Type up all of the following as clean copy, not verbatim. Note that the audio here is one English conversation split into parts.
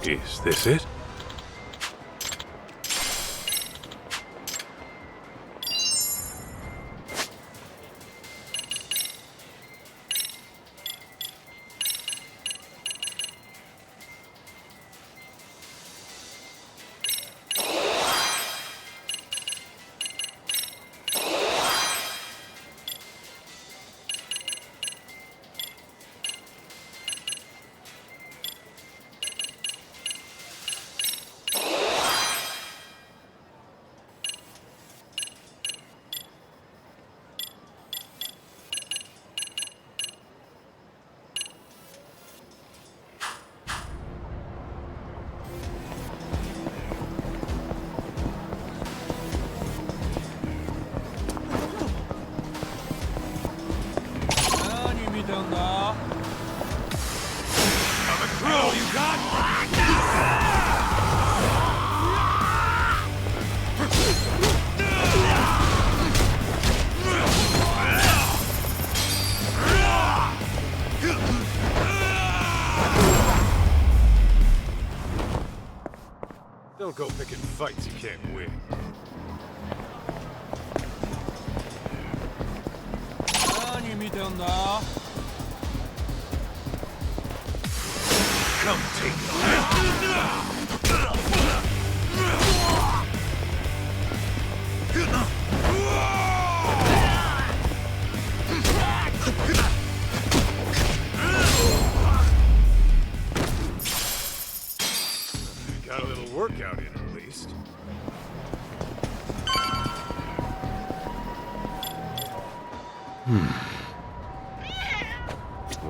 Is this it? Don't go picking fights you can't win. Come take it. Got a little workout in at least.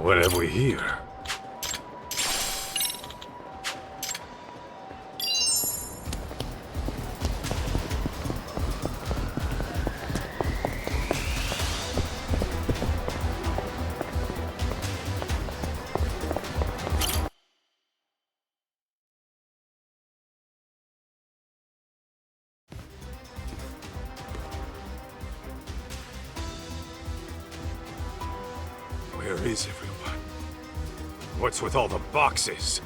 What have we here? Where is everyone? What's with all the boxes?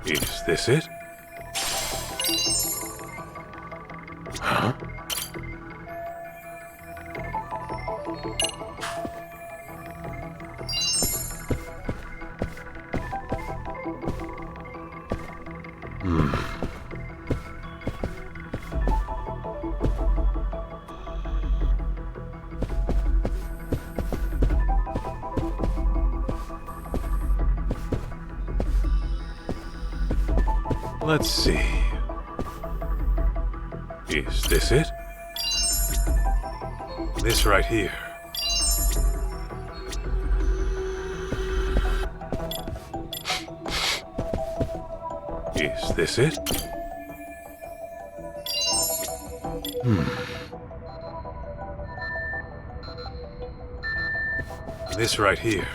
Is this it? Huh? Let's see. Is this it? This right here. Is this it? This right here.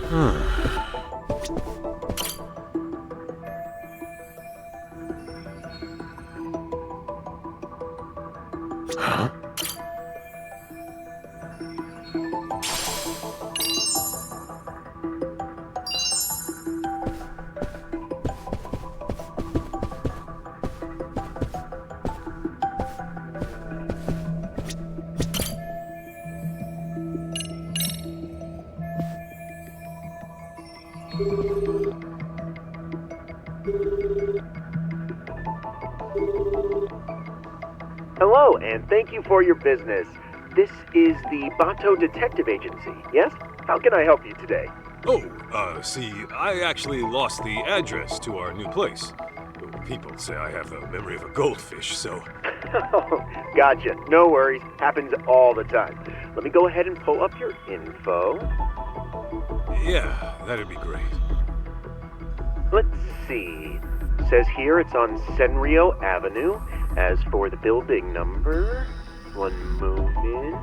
Huh? Hello, and thank you for your business. This is the Bato Detective Agency, yes? How can I help you today? See, I actually lost the address to our new place. People say I have the memory of a goldfish, so... Gotcha. No worries. Happens all the time. Let me go ahead and pull up your info. Yeah, that'd be great. Let's see. Says here it's on Senryo Avenue. As for the building number, one moment.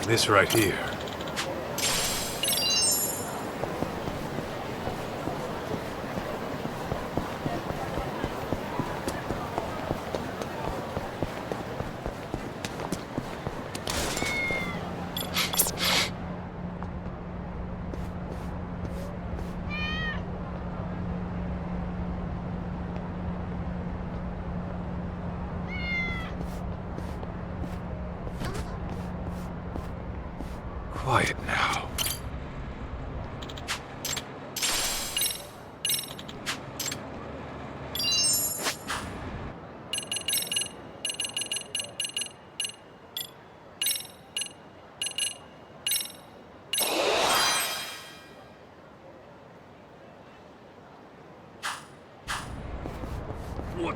This right here. Quiet now. What?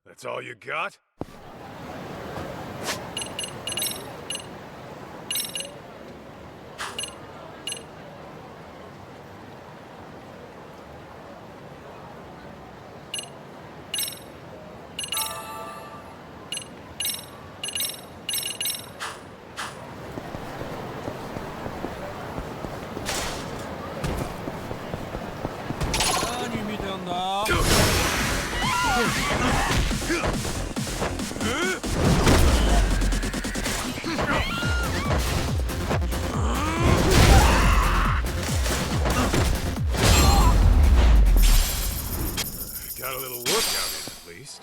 That's all you got? Got a little workout in, at least.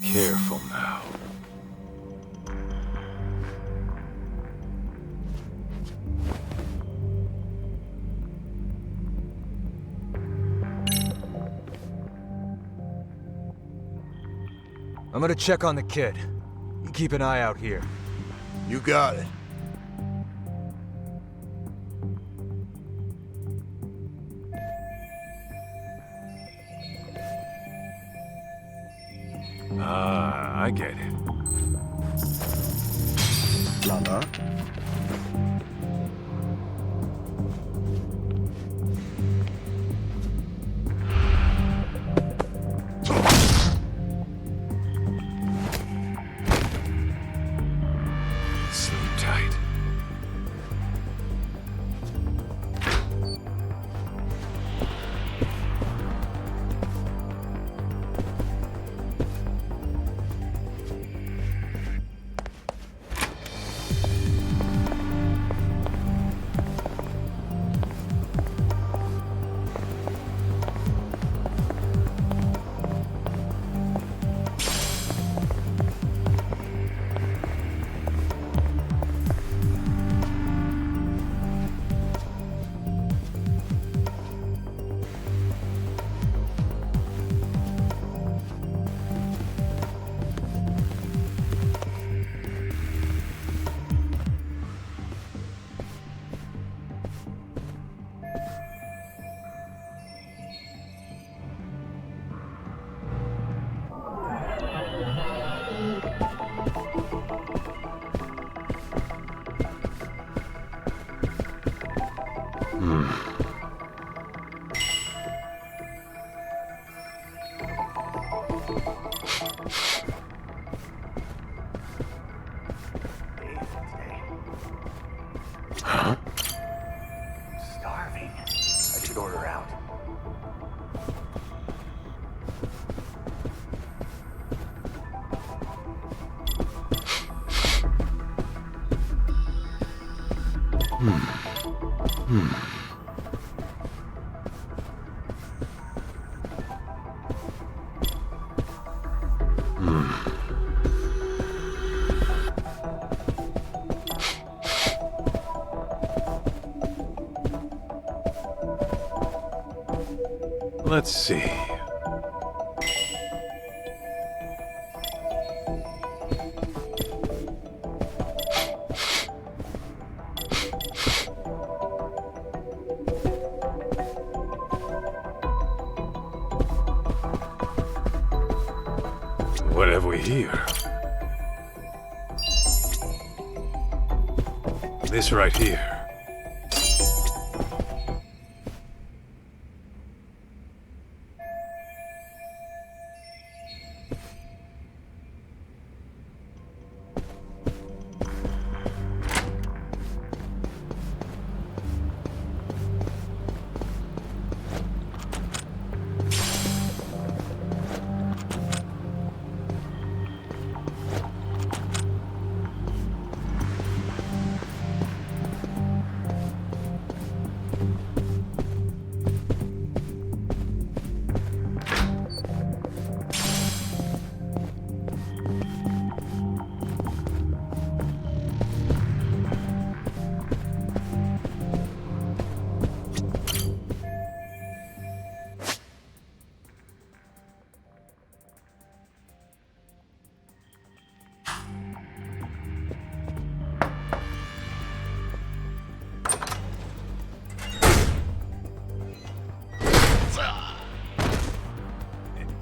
Careful now. I'm gonna check on the kid. You keep an eye out here. You got it. Ah, I get it. Lama? Sleep tight. Starving. I should order out. Let's see. What have we here? This right here.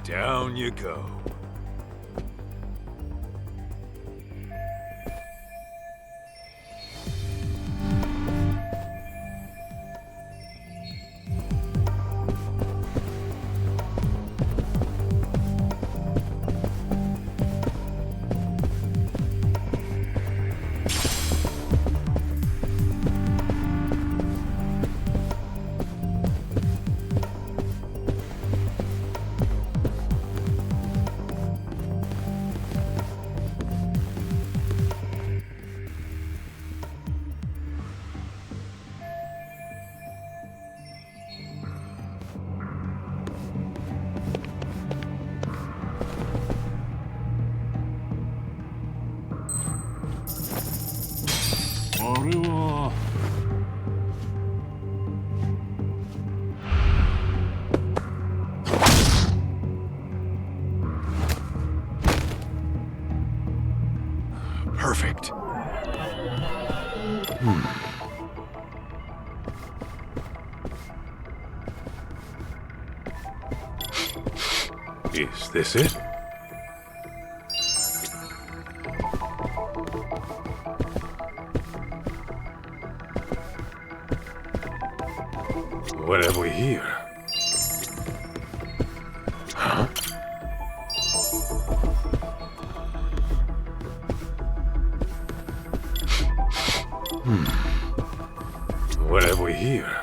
Down you go. Perfect. Is this it? What have we here? Huh? What have we here?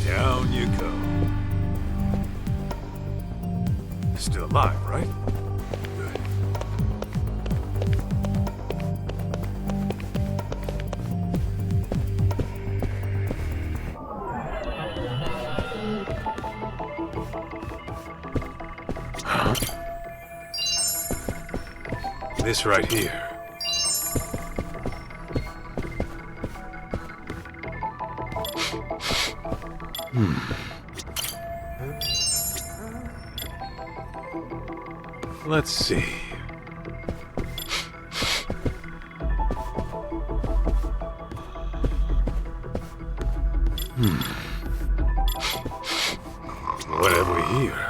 Down you go. Still alive, right? Good. This right here. Let's see. What have we here?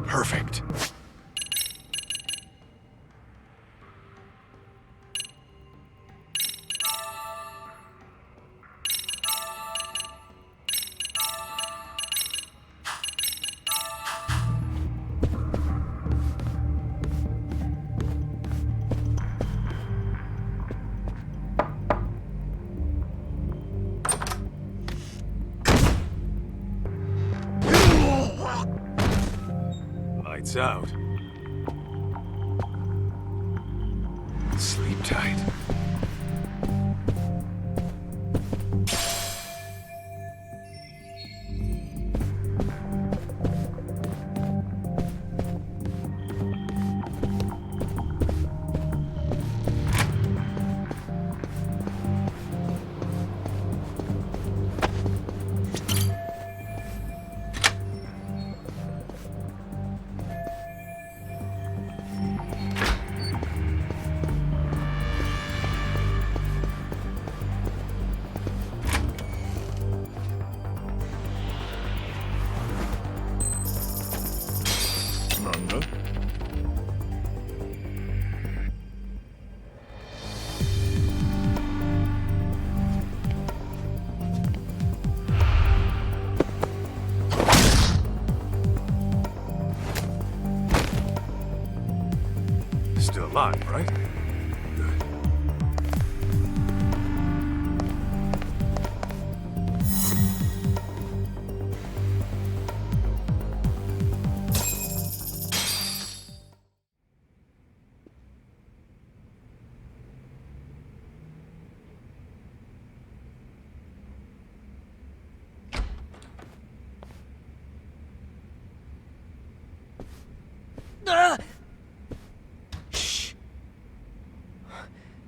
Perfect. Lights out. Sleep tight. Still alive, right? Good.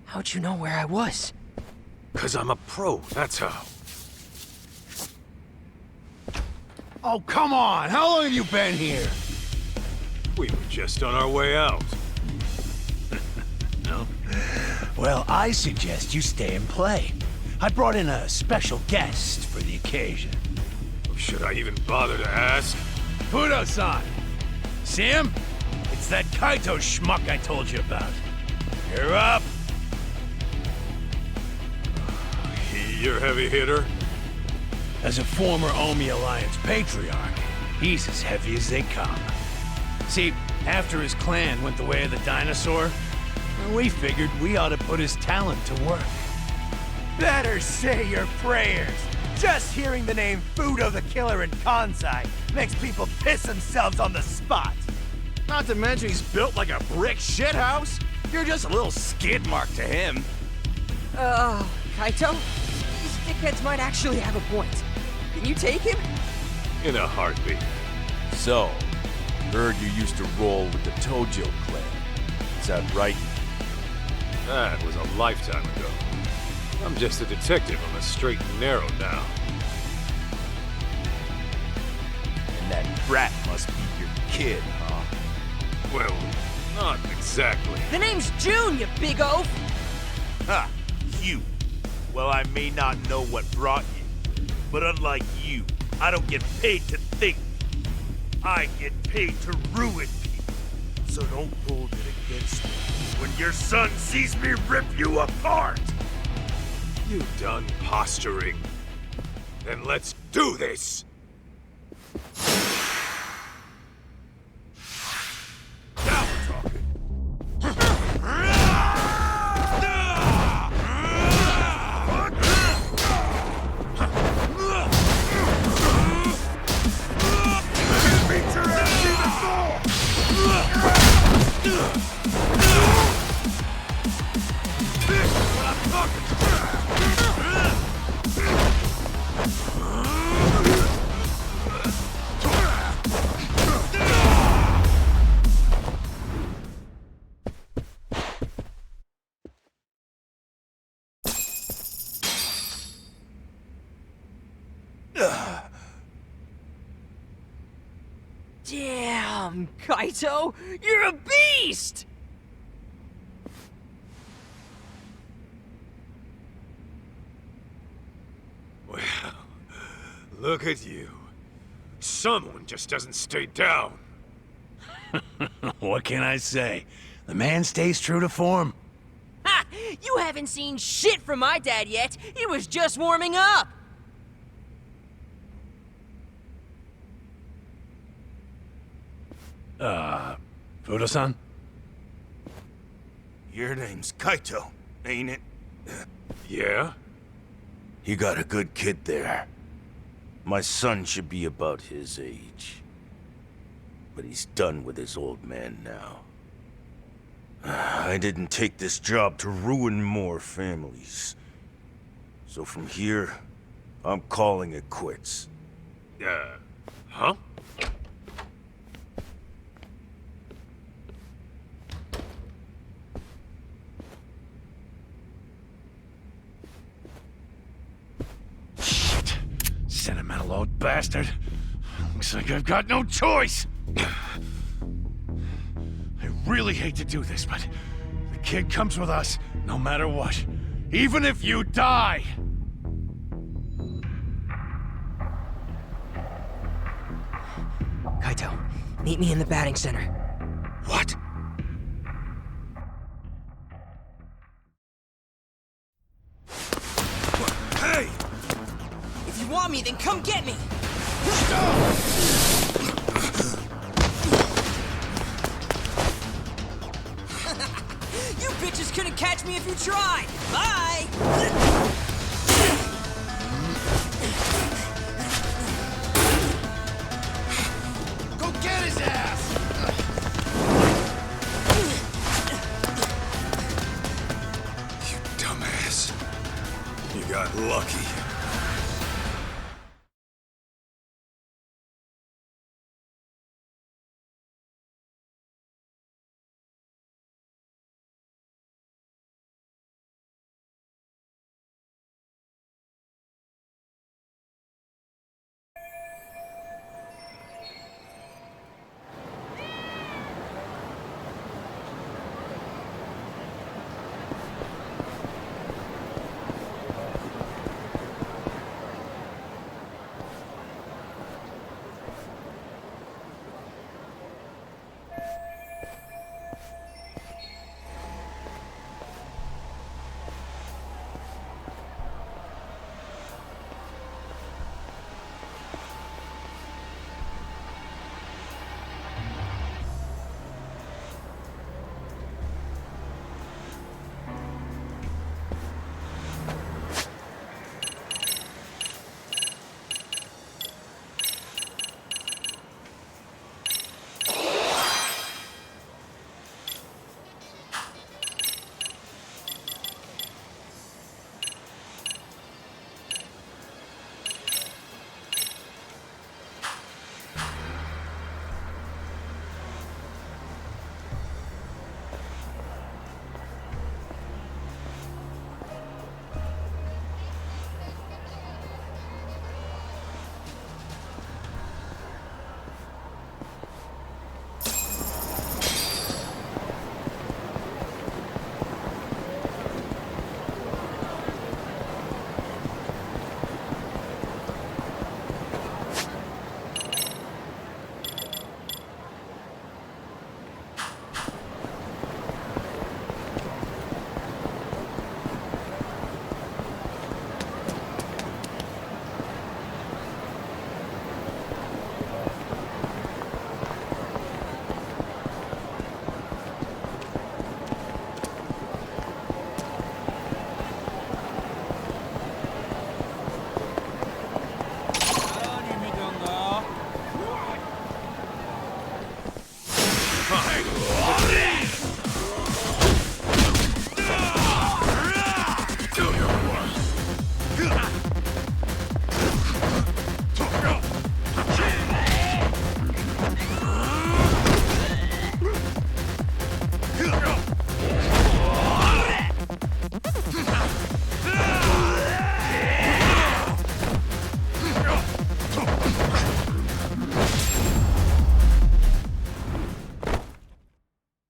How'd you know where I was? 'Cause I'm a pro, that's how. Oh, come on! How long have you been here? We were just on our way out. No. Well, I suggest you stay and play. I brought in a special guest for the occasion. Should I even bother to ask? Fudo-san! See him? It's that Kaito schmuck I told you about. You're up! He your heavy hitter? As a former Omi Alliance patriarch, he's as heavy as they come. See, after his clan went the way of the dinosaur, we figured we ought to put his talent to work. Better say your prayers. Just hearing the name Fudo the Killer in Kansai makes people piss themselves on the spot. Not to mention he's built like a brick shithouse. You're just a little skid mark to him. Kaito? These dickheads might actually have a point. Can you take him? In a heartbeat. So, heard you used to roll with the Tojo clan. Is that right? That was a lifetime ago. I'm just a detective on the straight and narrow now. And that brat must be your kid, huh? Well, not exactly. The name's Jun, you big oaf! Ha! You. Well, I may not know what brought you, but unlike you, I don't get paid to think. I get paid to ruin people. So don't hold it against me when your son sees me rip you apart! You done posturing? Then let's do this! Now we're talking. Beat your ass even more! This is what I'm talking about! Damn, Kaito! You're a beast! Well, look at you. Someone just doesn't stay down. What can I say? The man stays true to form. Ha! You haven't seen shit from my dad yet. He was just warming up. Fudo-san? Your name's Kaito, ain't it? Yeah? You got a good kid there. My son should be about his age. But he's done with his old man now. I didn't take this job to ruin more families. So from here, I'm calling it quits. Huh? Shit. Sentimental old bastard. Looks like I've got no choice. I really hate to do this, but the kid comes with us no matter what. Even if you die! Kaito, meet me in the batting center. What? Hey! If you want me, then come get me! You bitches couldn't catch me if you tried! Bye! Go get his ass! You dumbass. You got lucky.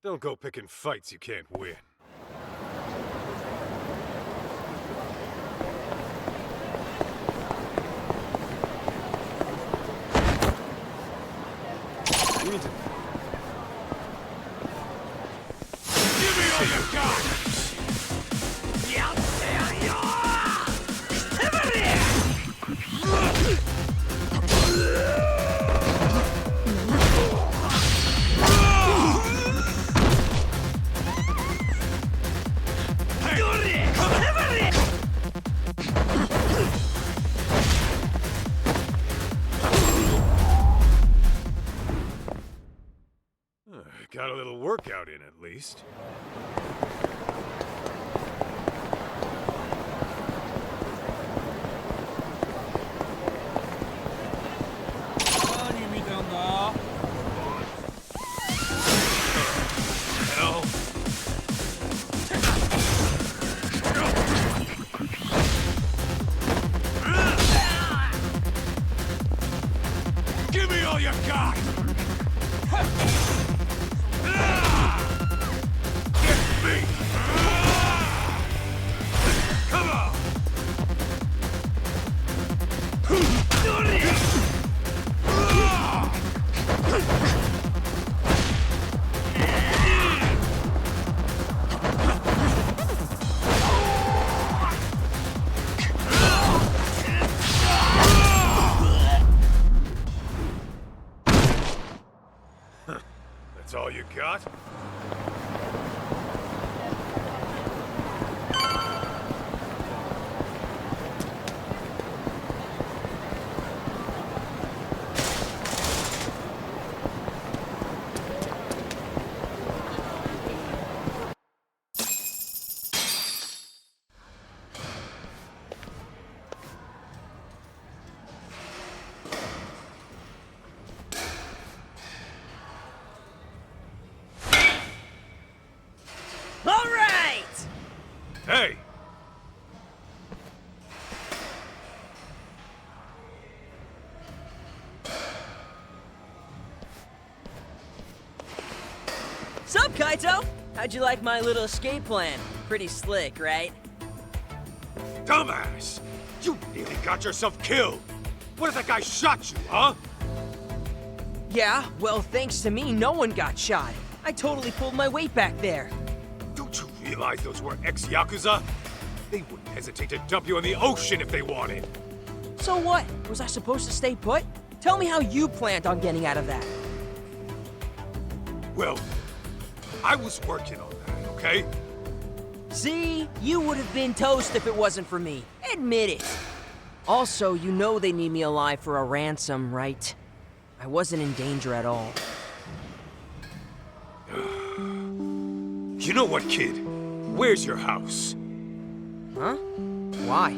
Don't go picking fights you can't win. You need to... Give me all you got! Got a little work workout in, at least. Hell. Give me all you got! Get me! Come on! That's all you got? All right! Hey! Sup, Kaito? How'd you like my little escape plan? Pretty slick, right? Dumbass! You nearly got yourself killed! What if that guy shot you, huh? Yeah, well, thanks to me, no one got shot. I totally pulled my weight back there. Don't you realize those were ex-Yakuza? They wouldn't hesitate to dump you in the ocean if they wanted. So what? Was I supposed to stay put? Tell me how you planned on getting out of that. Well, I was working on that, okay? See? You would have been toast if it wasn't for me. Admit it. Also, you know they need me alive for a ransom, right? I wasn't in danger at all. You know what, kid? Where's your house? Huh? Why?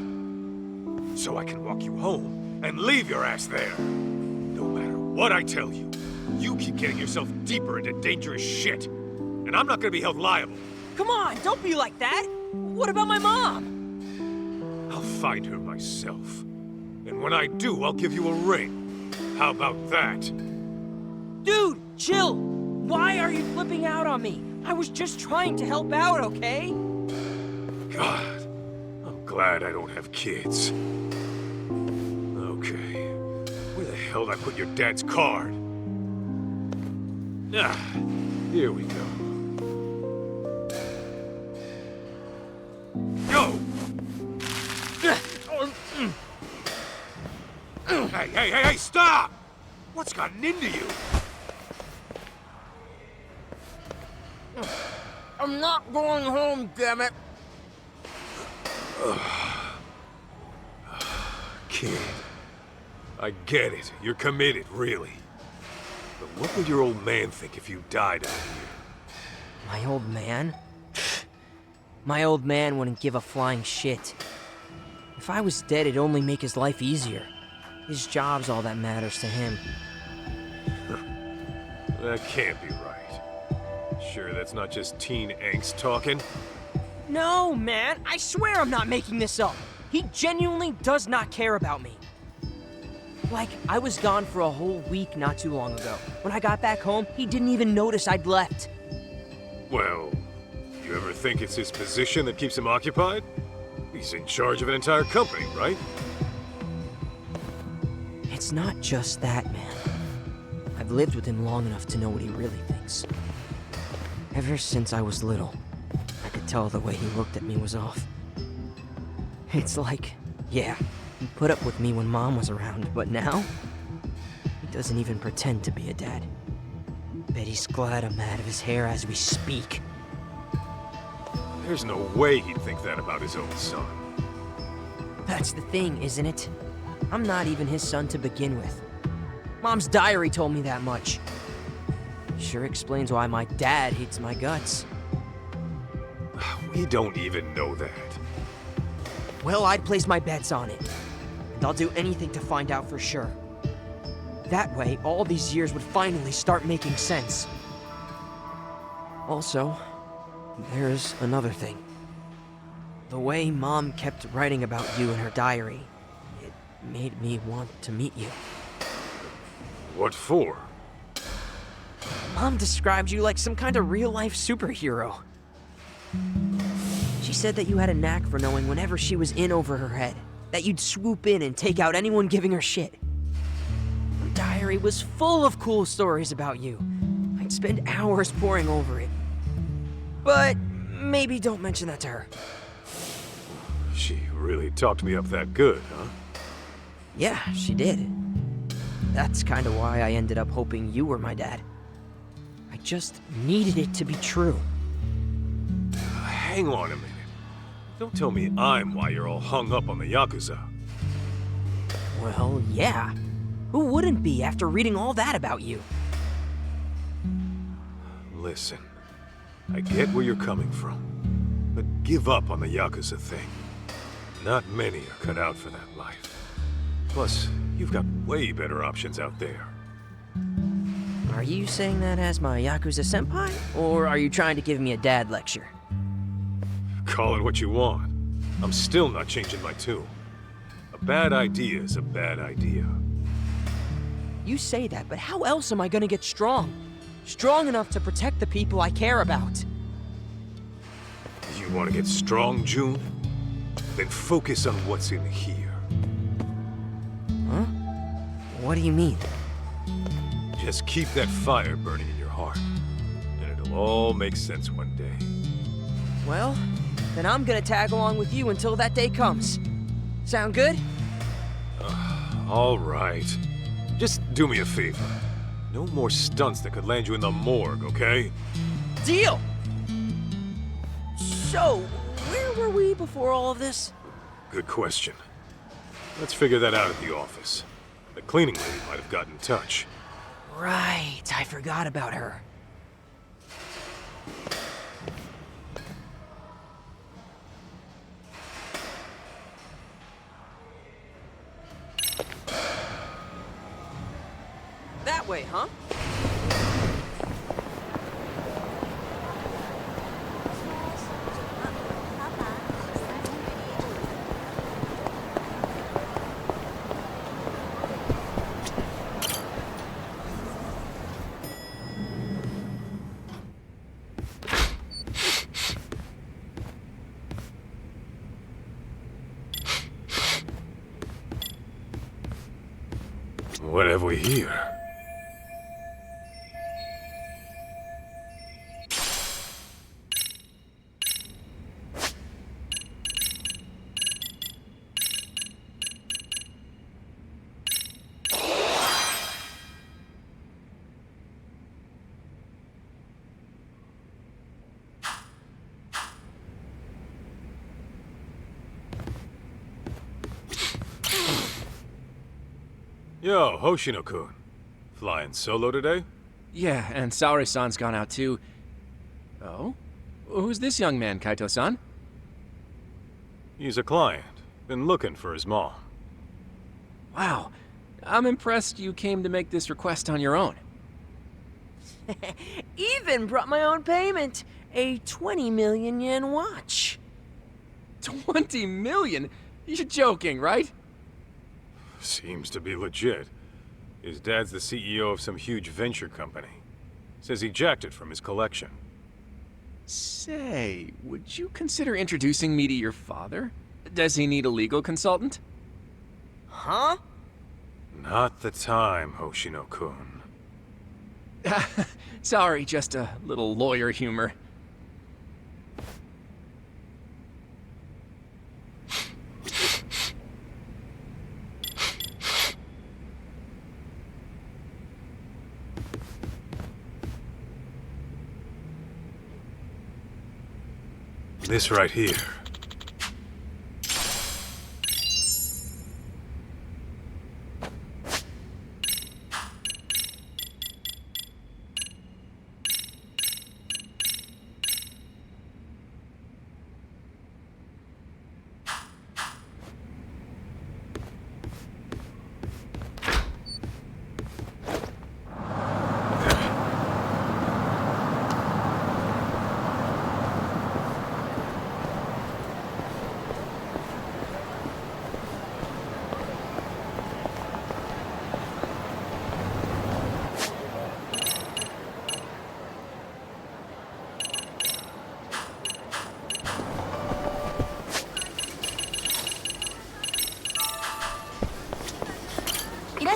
So I can walk you home and leave your ass there. No matter what I tell you, you keep getting yourself deeper into dangerous shit. And I'm not gonna be held liable. Come on, don't be like that! What about my mom? I'll find her myself. And when I do, I'll give you a ring. How about that? Dude, chill! Why are you flipping out on me? I was just trying to help out, okay? God, I'm glad I don't have kids. Okay, where the hell did I put your dad's card? Ah, here we go. Go! Hey, stop! What's gotten into you? I'm not going home, damn it! Kid, I get it. You're committed, really. But what would your old man think if you died out here? My old man? My old man wouldn't give a flying shit. If I was dead, it'd only make his life easier. His job's all that matters to him. That can't be right. Sure, that's not just teen angst talking? No, man, I swear I'm not making this up. He genuinely does not care about me. Like, I was gone for a whole week not too long ago. When I got back home, he didn't even notice I'd left. Well, you ever think it's his position that keeps him occupied? He's in charge of an entire company, right? It's not just that, man. I've lived with him long enough to know what he really thinks. Ever since I was little, I could tell the way he looked at me was off. It's like, yeah, he put up with me when Mom was around, but now, he doesn't even pretend to be a dad. Bet he's glad I'm out of his hair as we speak. There's no way he'd think that about his own son. That's the thing, isn't it? I'm not even his son to begin with. Mom's diary told me that much. Sure explains why my dad hates my guts. We don't even know that. Well, I'd place my bets on it. And I'll do anything to find out for sure. That way, all these years would finally start making sense. Also, there's another thing. The way Mom kept writing about you in her diary, it made me want to meet you. What for? Mom described you like some kind of real-life superhero. She said that you had a knack for knowing whenever she was in over her head, that you'd swoop in and take out anyone giving her shit. Her diary was full of cool stories about you. I'd spend hours poring over it. But maybe don't mention that to her. She really talked me up that good, huh? Yeah, she did. That's kind of why I ended up hoping you were my dad. I just needed it to be true. Hang on a minute. Don't tell me I'm why you're all hung up on the Yakuza. Well, yeah. Who wouldn't be after reading all that about you? Listen, I get where you're coming from, but give up on the Yakuza thing. Not many are cut out for that life. Plus, you've got way better options out there. Are you saying that as my Yakuza senpai? Or are you trying to give me a dad lecture? Call it what you want. I'm still not changing my tune. A bad idea is a bad idea. You say that, but how else am I gonna get strong? Strong enough to protect the people I care about. You want to get strong, Jun? Then focus on what's in here. Huh? What do you mean? Just keep that fire burning in your heart, and it'll all make sense one day. Well, then I'm gonna tag along with you until that day comes. Sound good? All right. Just do me a favor. No more stunts that could land you in the morgue, okay? Deal! So, where were we before all of this? Good question. Let's figure that out at the office. The cleaning lady might have gotten in touch. Right, I forgot about her. That way, huh? What have we here? Yo, Hoshino-kun. Flying solo today? Yeah, and Saori-san's gone out too. Oh? Who's this young man, Kaito-san? He's a client. Been looking for his mom. Wow. I'm impressed you came to make this request on your own. Even brought my own payment. A 20 million yen watch. 20 million? You're joking, right? Seems to be legit. His dad's the CEO of some huge venture company. Says he jacked it from his collection. Say, would you consider introducing me to your father? Does he need a legal consultant? Huh? Not the time, Hoshino-kun. Sorry, just a little lawyer humor. This right here.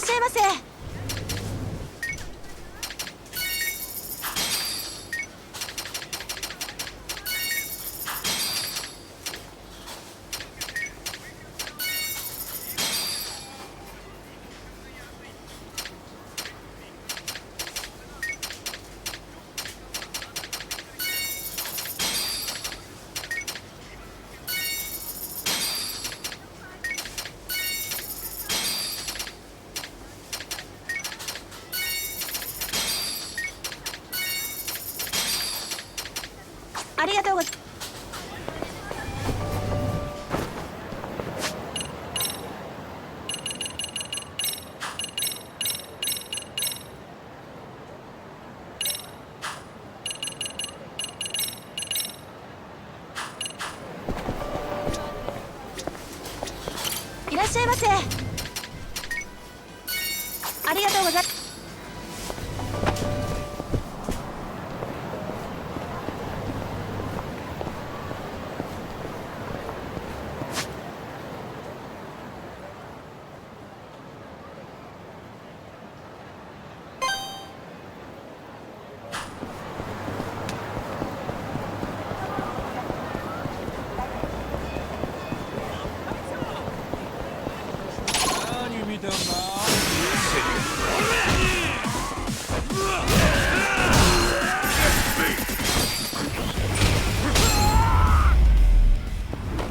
っしゃいませ。ありがとうございます。いらっしゃいませ。ありがとうございます。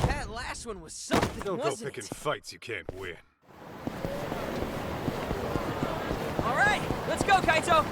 That last one was something, Don't go wasn't picking it? fights you can't win. All right, let's go, Kaito.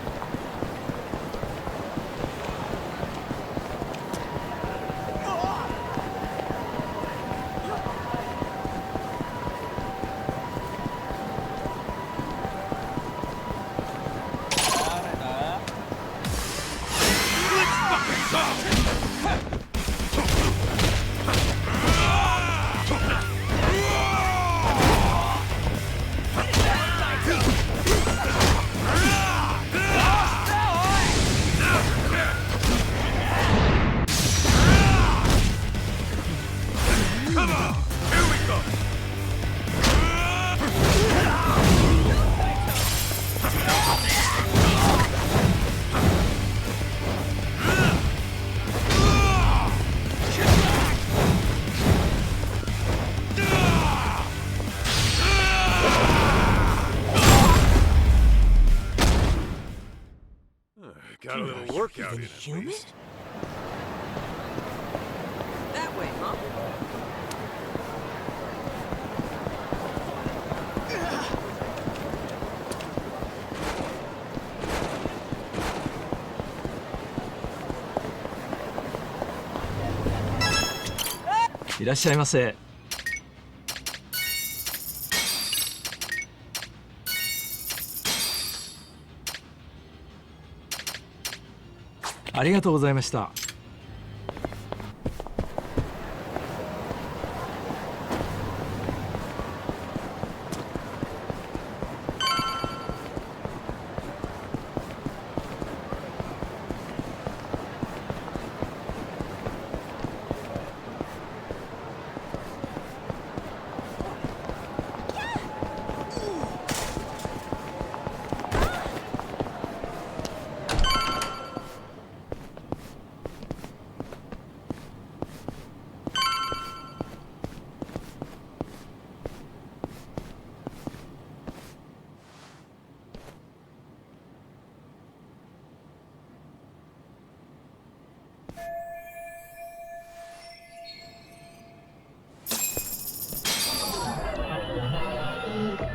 Got a little workout in at Human? least. That way, huh? Iらっしゃいませ。ありがとうございました。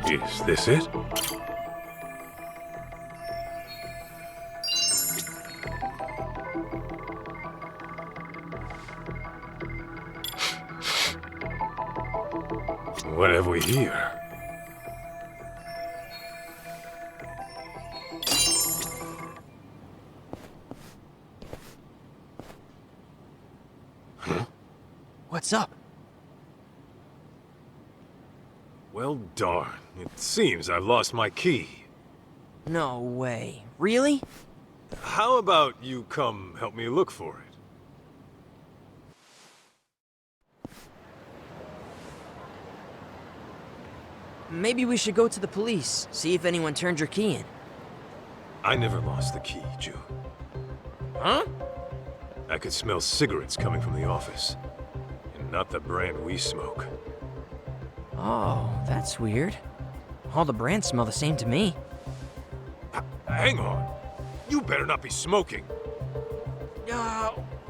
Is this it? What have we here? What's up? Well, darn. It seems I've lost my key. No way. Really? How about you come help me look for it? Maybe we should go to the police, see if anyone turned your key in. I never lost the key, Jun. Huh? I could smell cigarettes coming from the office. And not the brand we smoke. Oh, that's weird. All the brands smell the same to me. Hang on. You better not be smoking.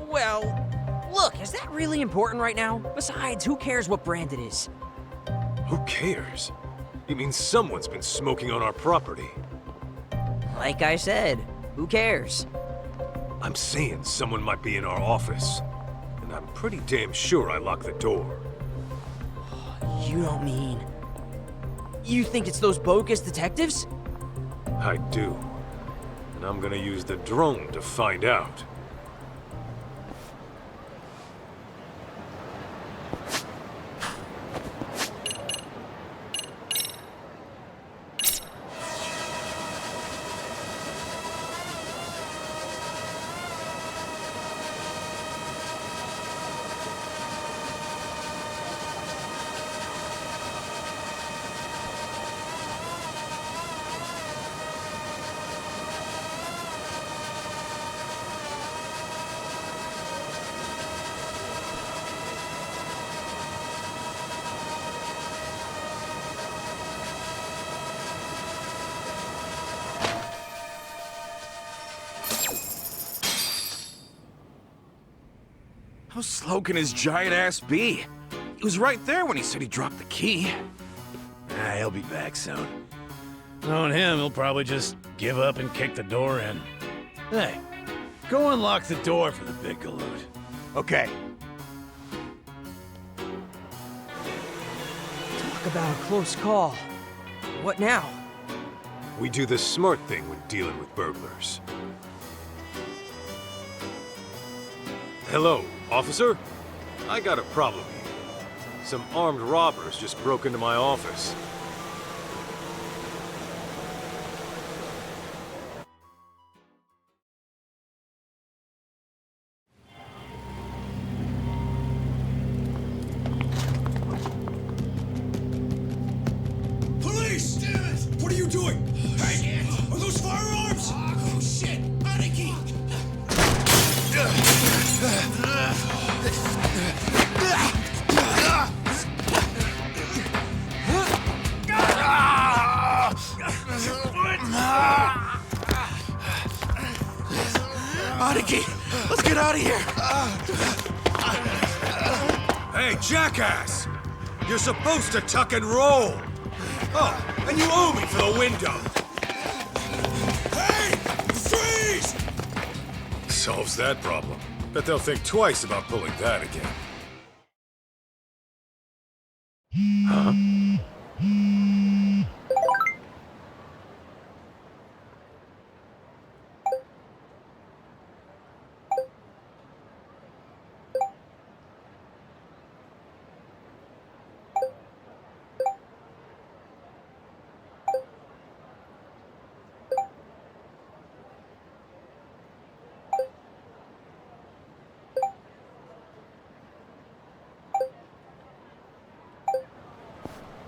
Well, look, is that really important right now? Besides, who cares what brand it is? Who cares? You mean someone's been smoking on our property? Like I said, who cares? I'm saying someone might be in our office. And I'm pretty damn sure I locked the door. You don't mean... You think it's those bogus detectives? I do. And I'm gonna use the drone to find out. How slow can his giant ass be? He was right there when he said he dropped the key. He'll be back soon. Knowing him, he'll probably just give up and kick the door in. Hey, go unlock the door for the big galoot. Okay. Talk about a close call. What now? We do the smart thing when dealing with burglars. Hello, officer? I got a problem here. Some armed robbers just broke into my office. Police! Damn it! What are you doing? Hey, are those firearms? Oh, shit! Aniki! Aniki, let's get out of here. Hey, jackass! You're supposed to tuck and roll! Oh, and you owe me for the window! Hey! Freeze! Solves that problem. Bet they'll think twice about pulling that again. Huh?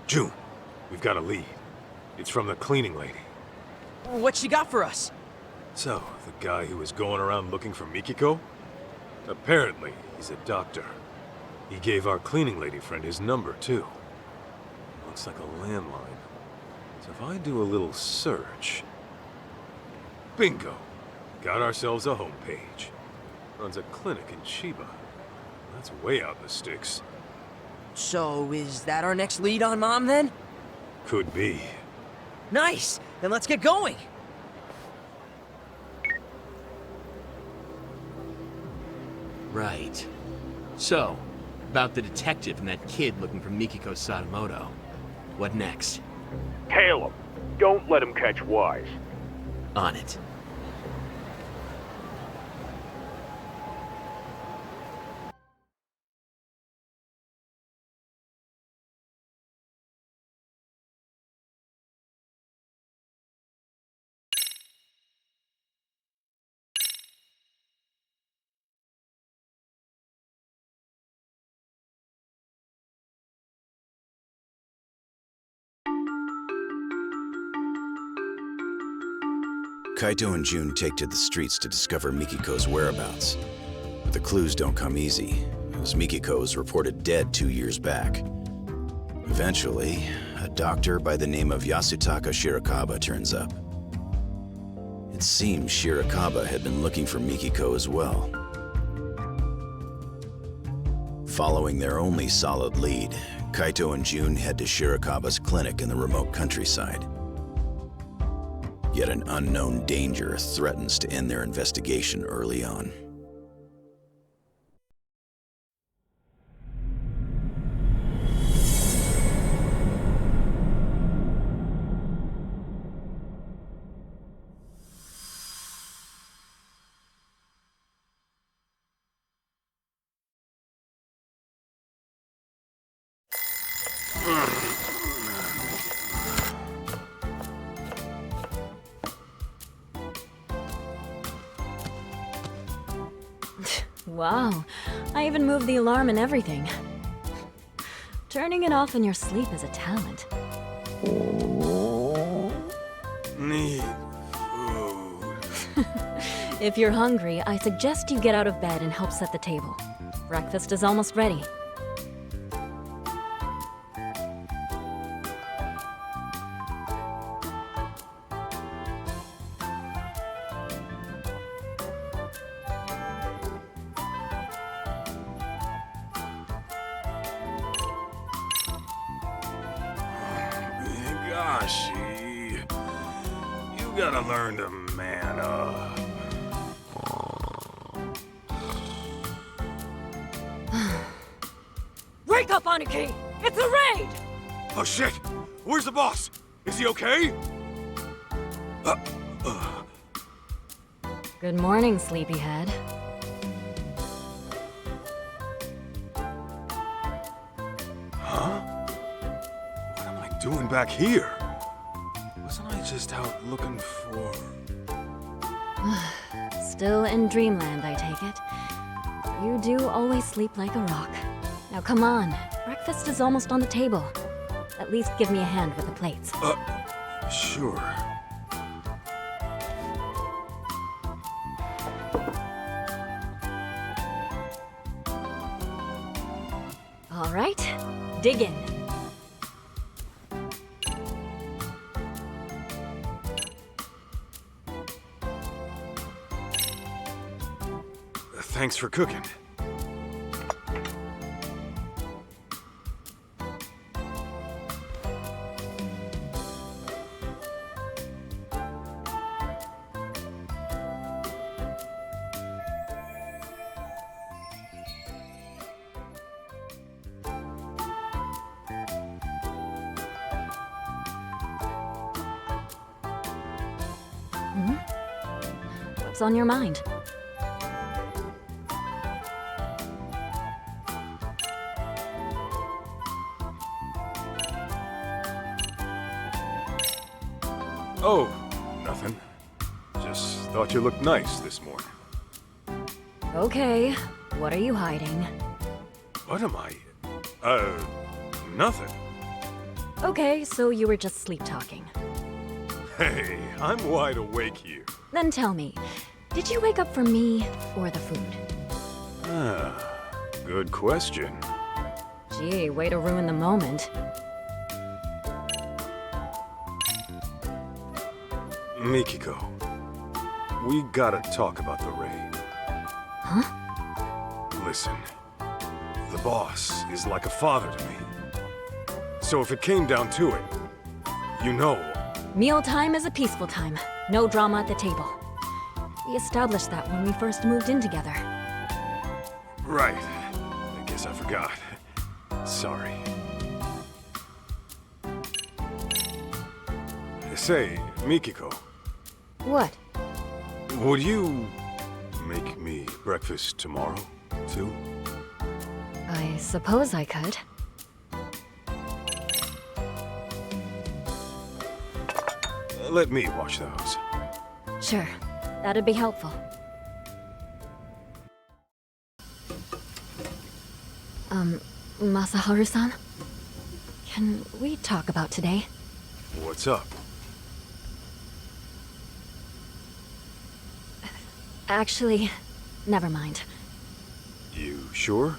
Jun, we've got a lead. It's from the cleaning lady. What she got for us? So, the guy who was going around looking for Mikiko? Apparently, he's a doctor. He gave our cleaning lady friend his number, too. Looks like a landline. So if I do a little search... Bingo! Got ourselves a homepage. Runs a clinic in Chiba. That's way out in the sticks. So, is that our next lead on Mom, then? Could be. Nice! Then let's get going! Right. So, about the detective and that kid looking for Mikiko Sadamoto. What next? Tail him. Don't let him catch wise. On it. Kaito and Jun take to the streets to discover Mikiko's whereabouts. But the clues don't come easy, as Mikiko was reported dead 2 years back. Eventually, a doctor by the name of Yasutaka Shirakaba turns up. It seems Shirakaba had been looking for Mikiko as well. Following their only solid lead, Kaito and Jun head to Shirakaba's clinic in the remote countryside. Yet an unknown danger threatens to end their investigation early on. Wow, I even moved the alarm and everything. Turning it off in your sleep is a talent. Need food. If you're hungry, I suggest you get out of bed and help set the table. Breakfast is almost ready. Higashi, you gotta learn to man up. Wake up, Aniki! It's a raid! Oh shit! Where's the boss? Is he okay? Good morning, sleepyhead. Huh? What am I doing back here? Wasn't I just out looking for... Still in dreamland, I take it. You do always sleep like a rock. Now come on, breakfast is almost on the table. At least give me a hand with the plates. Sure. All right, dig in. Thanks for cooking. What's on your mind? Oh, nothing. Just thought you looked nice this morning. Okay, what are you hiding? What am I? Nothing. Okay, so you were just sleep-talking. Hey, I'm wide awake here. Then tell me, did you wake up for me or the food? Good question. Gee, way to ruin the moment. Mikiko, we gotta talk about the raid. Huh? Listen, the boss is like a father to me. So if it came down to it, you know... Mealtime is a peaceful time. No drama at the table. We established that when we first moved in together. Right. I guess I forgot. Sorry. Say, Mikiko. What? Would you make me breakfast tomorrow, too? I suppose I could. Let me wash those. Sure, that'd be helpful. Masaharu-san? Can we talk about today? What's up? Actually, never mind. You sure?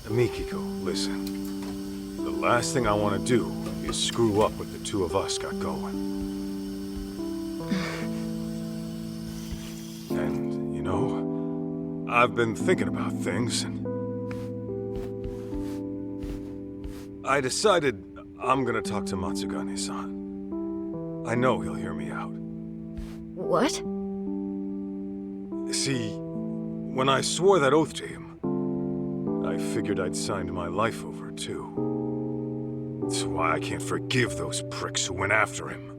Mikiko, listen. The last thing I want to do is screw up what the two of us got going. And, you know, I've been thinking about things, and I decided I'm gonna talk to Matsugane-san. I know he'll hear me out. What? See, when I swore that oath to him, I figured I'd signed my life over, too. That's why I can't forgive those pricks who went after him.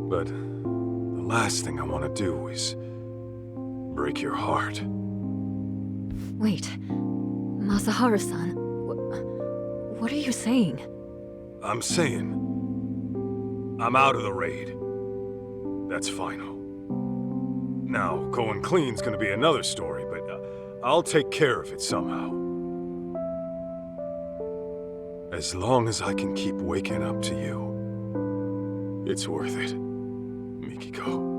But the last thing I want to do is break your heart. Wait, Masaharu-san, what are you saying? I'm saying I'm out of the raid. That's final. Now, going clean's gonna be another story, but I'll take care of it somehow. As long as I can keep waking up to you, it's worth it, Mikiko.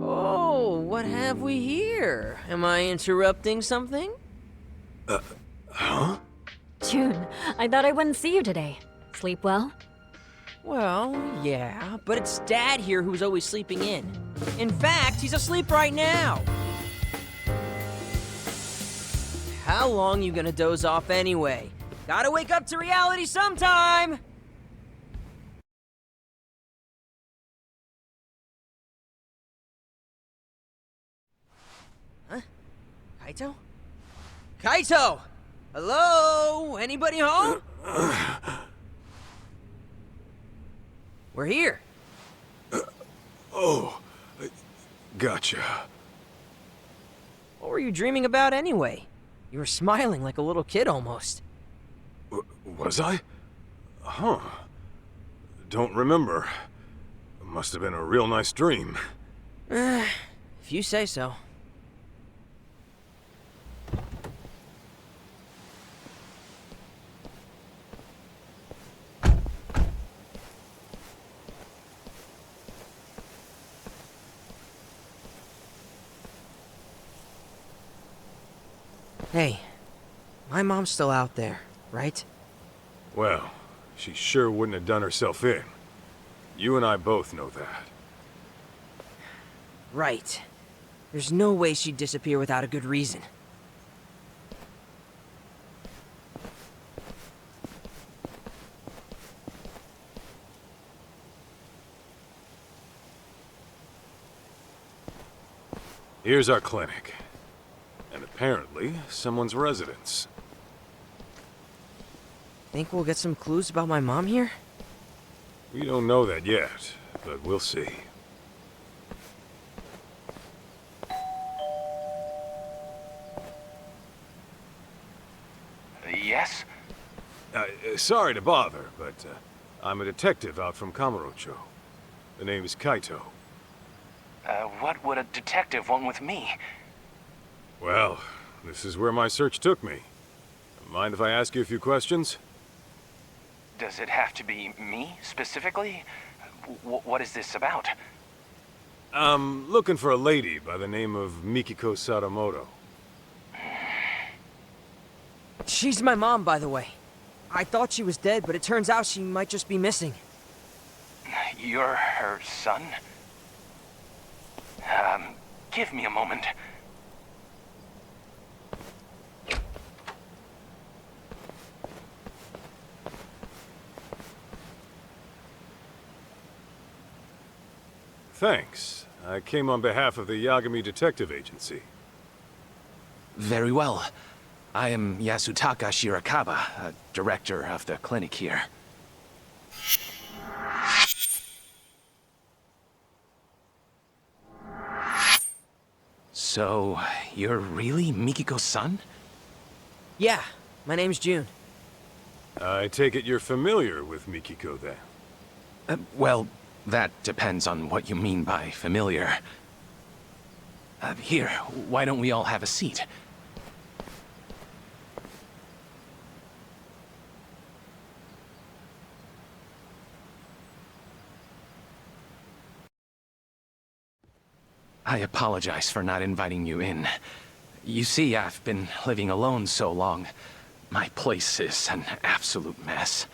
Oh, what have we here? Am I interrupting something? Huh? Jun, I thought I wouldn't see you today. Sleep well? Well, yeah, but it's Dad here who's always sleeping in. In fact, he's asleep right now. How long you gonna doze off anyway? Gotta wake up to reality sometime! Huh? Kaito? Kaito! Hello? Anybody home? We're here. Gotcha. What were you dreaming about anyway? You were smiling like a little kid almost. Was I? Huh. Don't remember. Must have been a real nice dream. If you say so. Hey, my mom's still out there, right? Well, she sure wouldn't have done herself in. You and I both know that. Right. There's no way she'd disappear without a good reason. Here's our clinic. And apparently, someone's residence. Think we'll get some clues about my mom here? We don't know that yet, but we'll see. Yes? Sorry to bother, but I'm a detective out from Kamurochō. The name is Kaito. What would a detective want with me? Well, this is where my search took me. Mind if I ask you a few questions? Does it have to be me, specifically? What is this about? I'm looking for a lady by the name of Mikiko Sadamoto. She's my mom, by the way. I thought she was dead, but it turns out she might just be missing. You're her son? Give me a moment. Thanks. I came on behalf of the Yagami Detective Agency. Very well. I am Yasutaka Shirakaba, director of the clinic here. So, you're really Mikiko's son? Yeah, my name's Jun. I take it you're familiar with Mikiko, then? Well, that depends on what you mean by familiar. Here, why don't we all have a seat? I apologize for not inviting you in. You see, I've been living alone so long. My place is an absolute mess.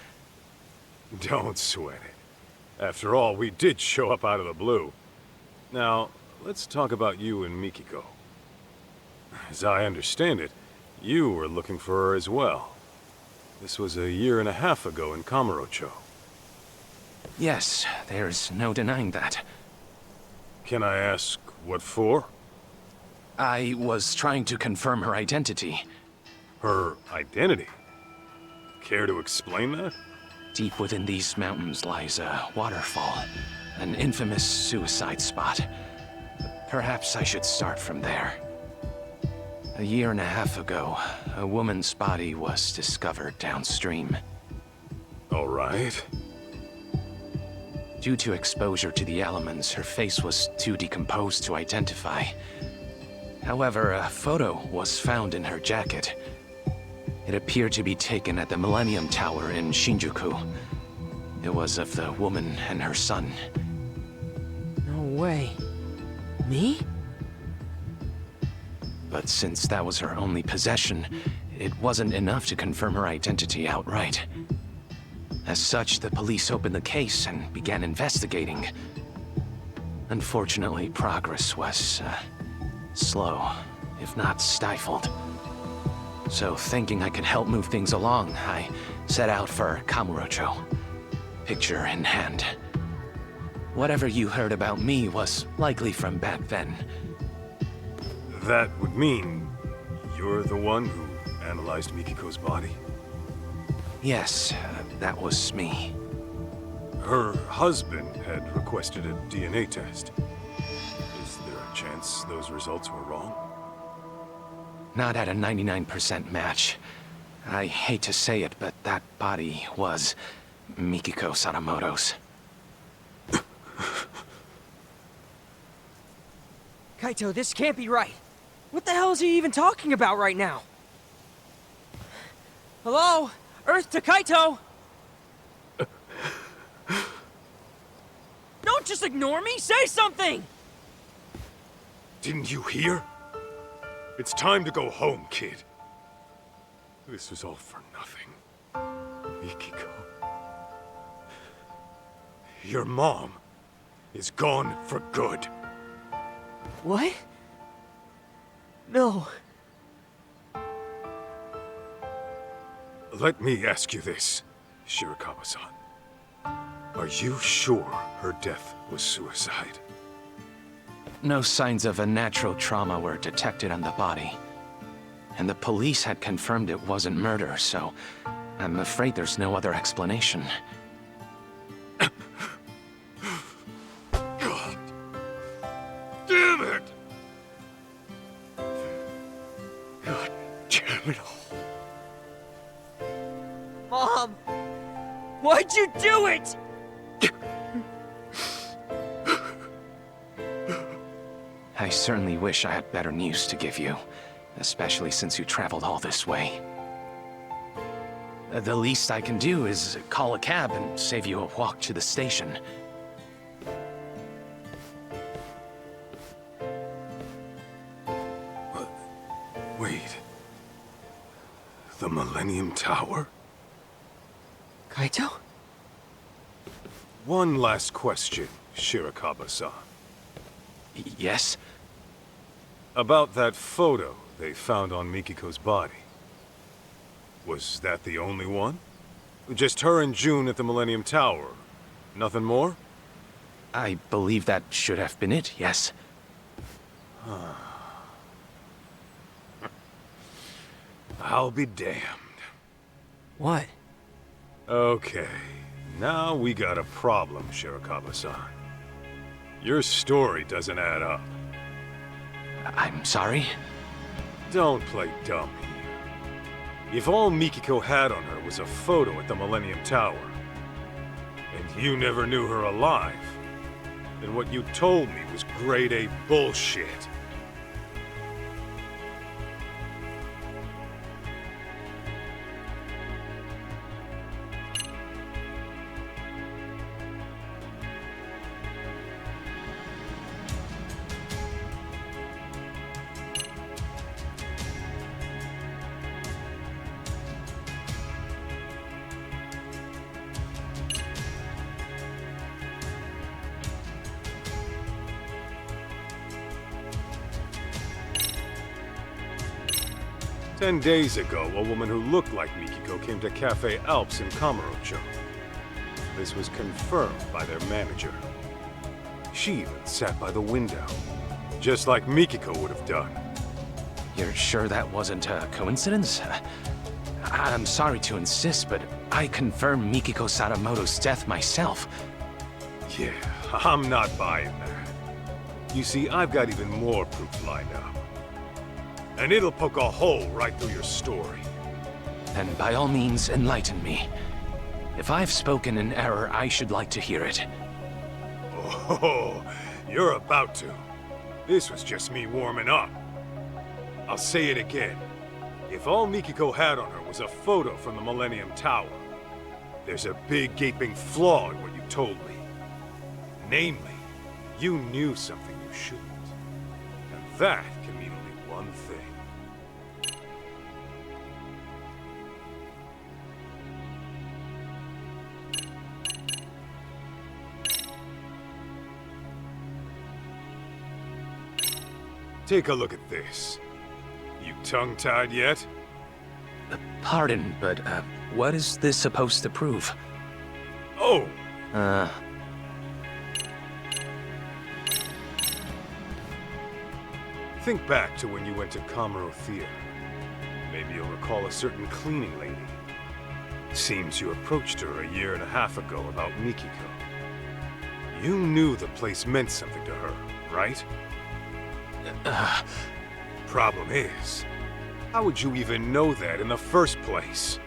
Don't sweat it. After all, we did show up out of the blue. Now, let's talk about you and Mikiko. As I understand it, you were looking for her as well. This was a year and a half ago in Kamurochō. Yes, there's no denying that. Can I ask what for? I was trying to confirm her identity. Her identity? Care to explain that? Deep within these mountains lies a waterfall, an infamous suicide spot. Perhaps I should start from there. A year and a half ago, a woman's body was discovered downstream. All right. Due to exposure to the elements, her face was too decomposed to identify. However, a photo was found in her jacket. It appeared to be taken at the Millennium Tower in Shinjuku. It was of the woman and her son. No way. Me? But since that was her only possession, it wasn't enough to confirm her identity outright. As such, the police opened the case and began investigating. Unfortunately, progress was slow, if not stifled. So thinking I could help move things along, I set out for Kamurochō, picture in hand. Whatever you heard about me was likely from back then. That would mean you're the one who analyzed Mikiko's body? Yes, that was me. Her husband had requested a DNA test. Is there a chance those results were wrong? Not at a 99% match. I hate to say it, but that body was Mikiko Sadamoto's. Kaito, this can't be right. What the hell is he even talking about right now? Hello? Earth to Kaito! Don't just ignore me! Say something! Didn't you hear? It's time to go home, kid. This was all for nothing. Mikiko. Your mom is gone for good. What? No. Let me ask you this, Shirakaba-san. Are you sure her death was suicide? No signs of a natural trauma were detected on the body. And the police had confirmed it wasn't murder, so I'm afraid there's no other explanation. God damn it! God damn it all. Mom! Why'd you do it? I certainly wish I had better news to give you, especially since you traveled all this way. The least I can do is call a cab and save you a walk to the station. Wait. The Millennium Tower? Kaito? One last question, Shirakaba-san. Yes? About that photo they found on Mikiko's body. Was that the only one? Just her and Jun at the Millennium Tower? Nothing more? I believe that should have been it, yes. I'll be damned. What? Okay, now we got a problem, Shirakaba-san. Your story doesn't add up. I'm sorry? Don't play dumb here. If all Mikiko had on her was a photo at the Millennium Tower, and you never knew her alive, then what you told me was grade A bullshit. 10 days ago, a woman who looked like Mikiko came to Cafe Alps in Kamurochō. This was confirmed by their manager. She even sat by the window, just like Mikiko would have done. You're sure that wasn't a coincidence? I'm sorry to insist, but I confirmed Mikiko Sadamoto's death myself. Yeah, I'm not buying that. You see, I've got even more proof lined up. And it'll poke a hole right through your story. Then by all means, enlighten me. If I've spoken in error, I should like to hear it. Oh, you're about to. This was just me warming up. I'll say it again. If all Mikiko had on her was a photo from the Millennium Tower, there's a big gaping flaw in what you told me. Namely, you knew something you shouldn't. And that can mean only one thing. Take a look at this. You tongue-tied yet? Pardon, but, what is this supposed to prove? Oh! Think back to when you went to Kamurochō Theater. Maybe you'll recall a certain cleaning lady. Seems you approached her a year and a half ago about Mikiko. You knew the place meant something to her, right? Problem is, how would you even know that in the first place?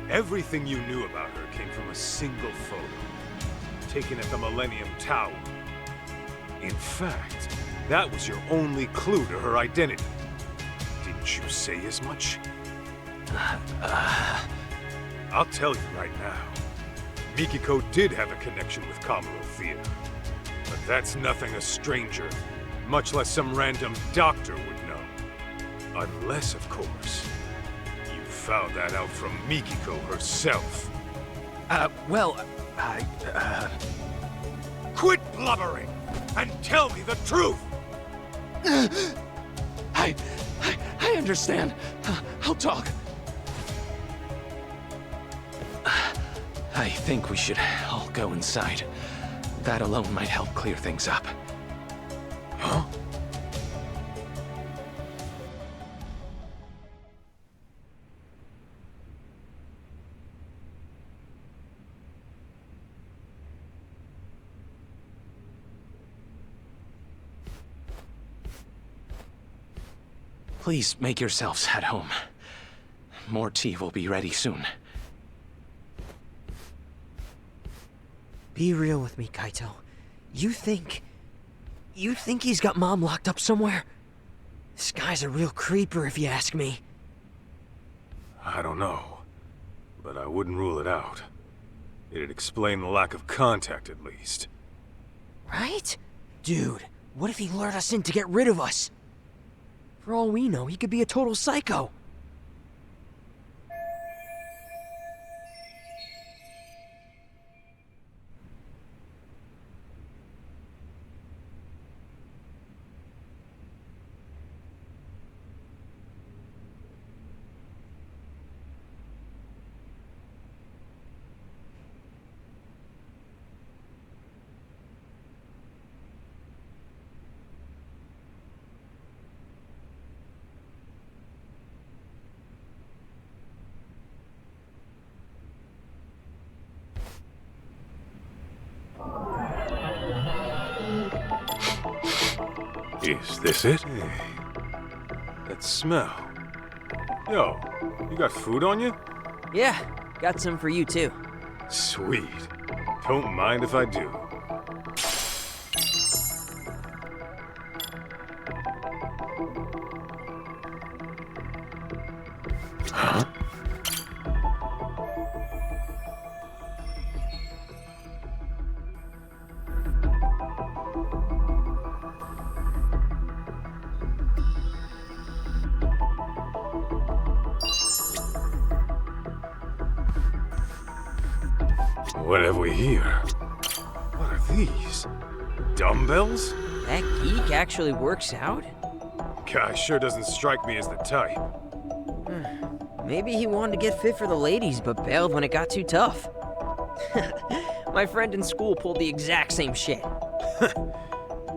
Everything you knew about her came from a single photo, taken at the Millennium Tower. In fact, that was your only clue to her identity. Didn't you say as much? I'll tell you right now. Mikiko did have a connection with Kamurochō Theater. But that's nothing a stranger, much less some random doctor would know. Unless, of course, you found that out from Mikiko herself. Quit blubbering and tell me the truth! I understand. I'll talk. I think we should all go inside. That alone might help clear things up. Huh? Please make yourselves at home. More tea will be ready soon. Be real with me, Kaito. You think he's got Mom locked up somewhere? This guy's a real creeper, if you ask me. I don't know, but I wouldn't rule it out. It'd explain the lack of contact, at least. Right? Dude, what if he lured us in to get rid of us? For all we know, he could be a total psycho. Is this it? Hey, that smell. Yo, you got food on you? Yeah, got some for you too. Sweet. Don't mind if I do. Huh? What have we here? What are these? Dumbbells? That geek actually works out? Guy sure doesn't strike me as the type. Maybe he wanted to get fit for the ladies, but bailed when it got too tough. My friend in school pulled the exact same shit.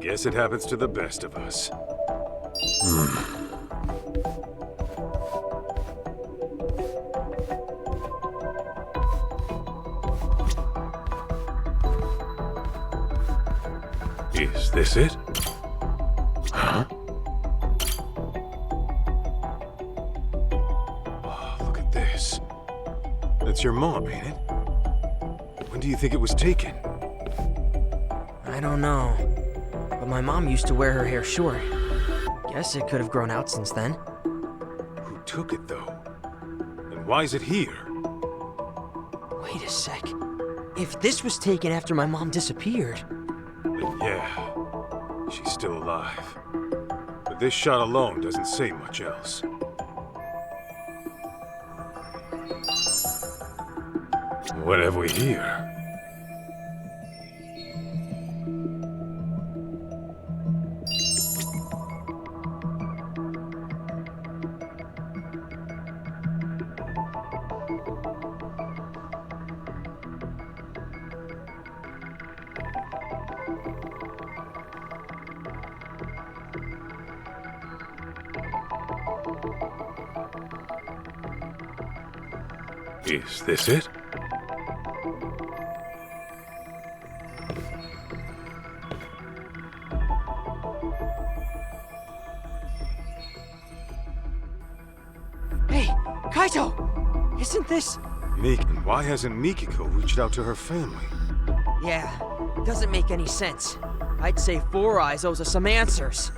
Guess it happens to the best of us. Is this it? Huh? Oh, look at this. That's your mom, ain't it? When do you think it was taken? I don't know. But my mom used to wear her hair short. Guess it could have grown out since then. Who took it, though? And why is it here? Wait a sec. If this was taken after my mom disappeared... Then yeah, she's still alive. But this shot alone doesn't say much else. What have we here? Is this it? Hey, Kaito! Isn't this... And why hasn't Mikiko reached out to her family? Yeah, doesn't make any sense. I'd say Four Eyes owes us some answers.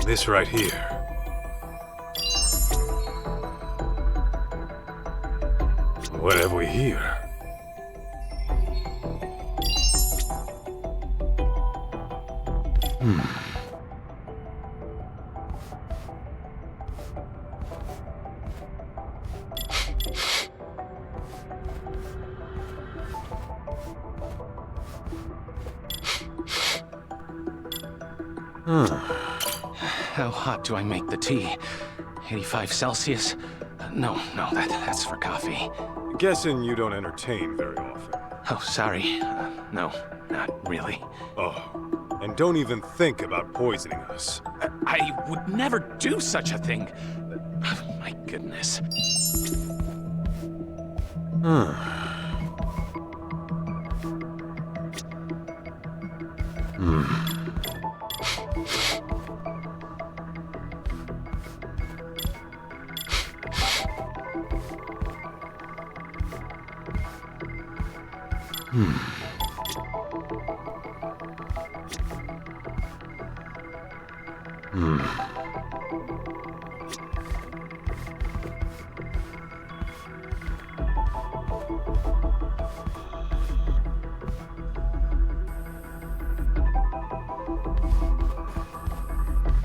This right here. What have we here? How hot do I make the tea? 85 Celsius? No, that's for coffee. Guessing you don't entertain very often. Oh, sorry. No, not really. Oh, and don't even think about poisoning us. I would never do such a thing. My goodness.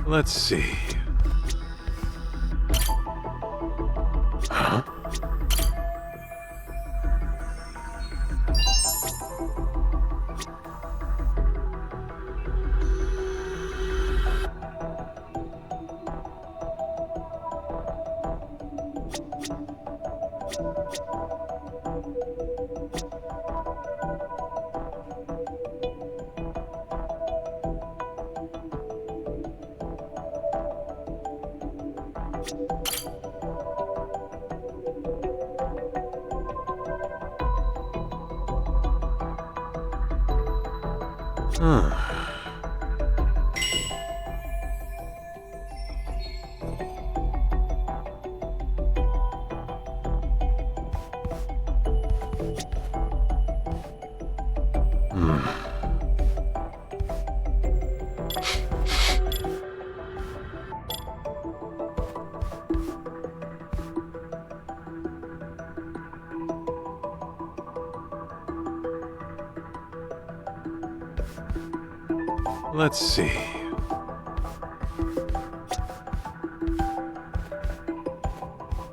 Let's see. Huh? Let's see.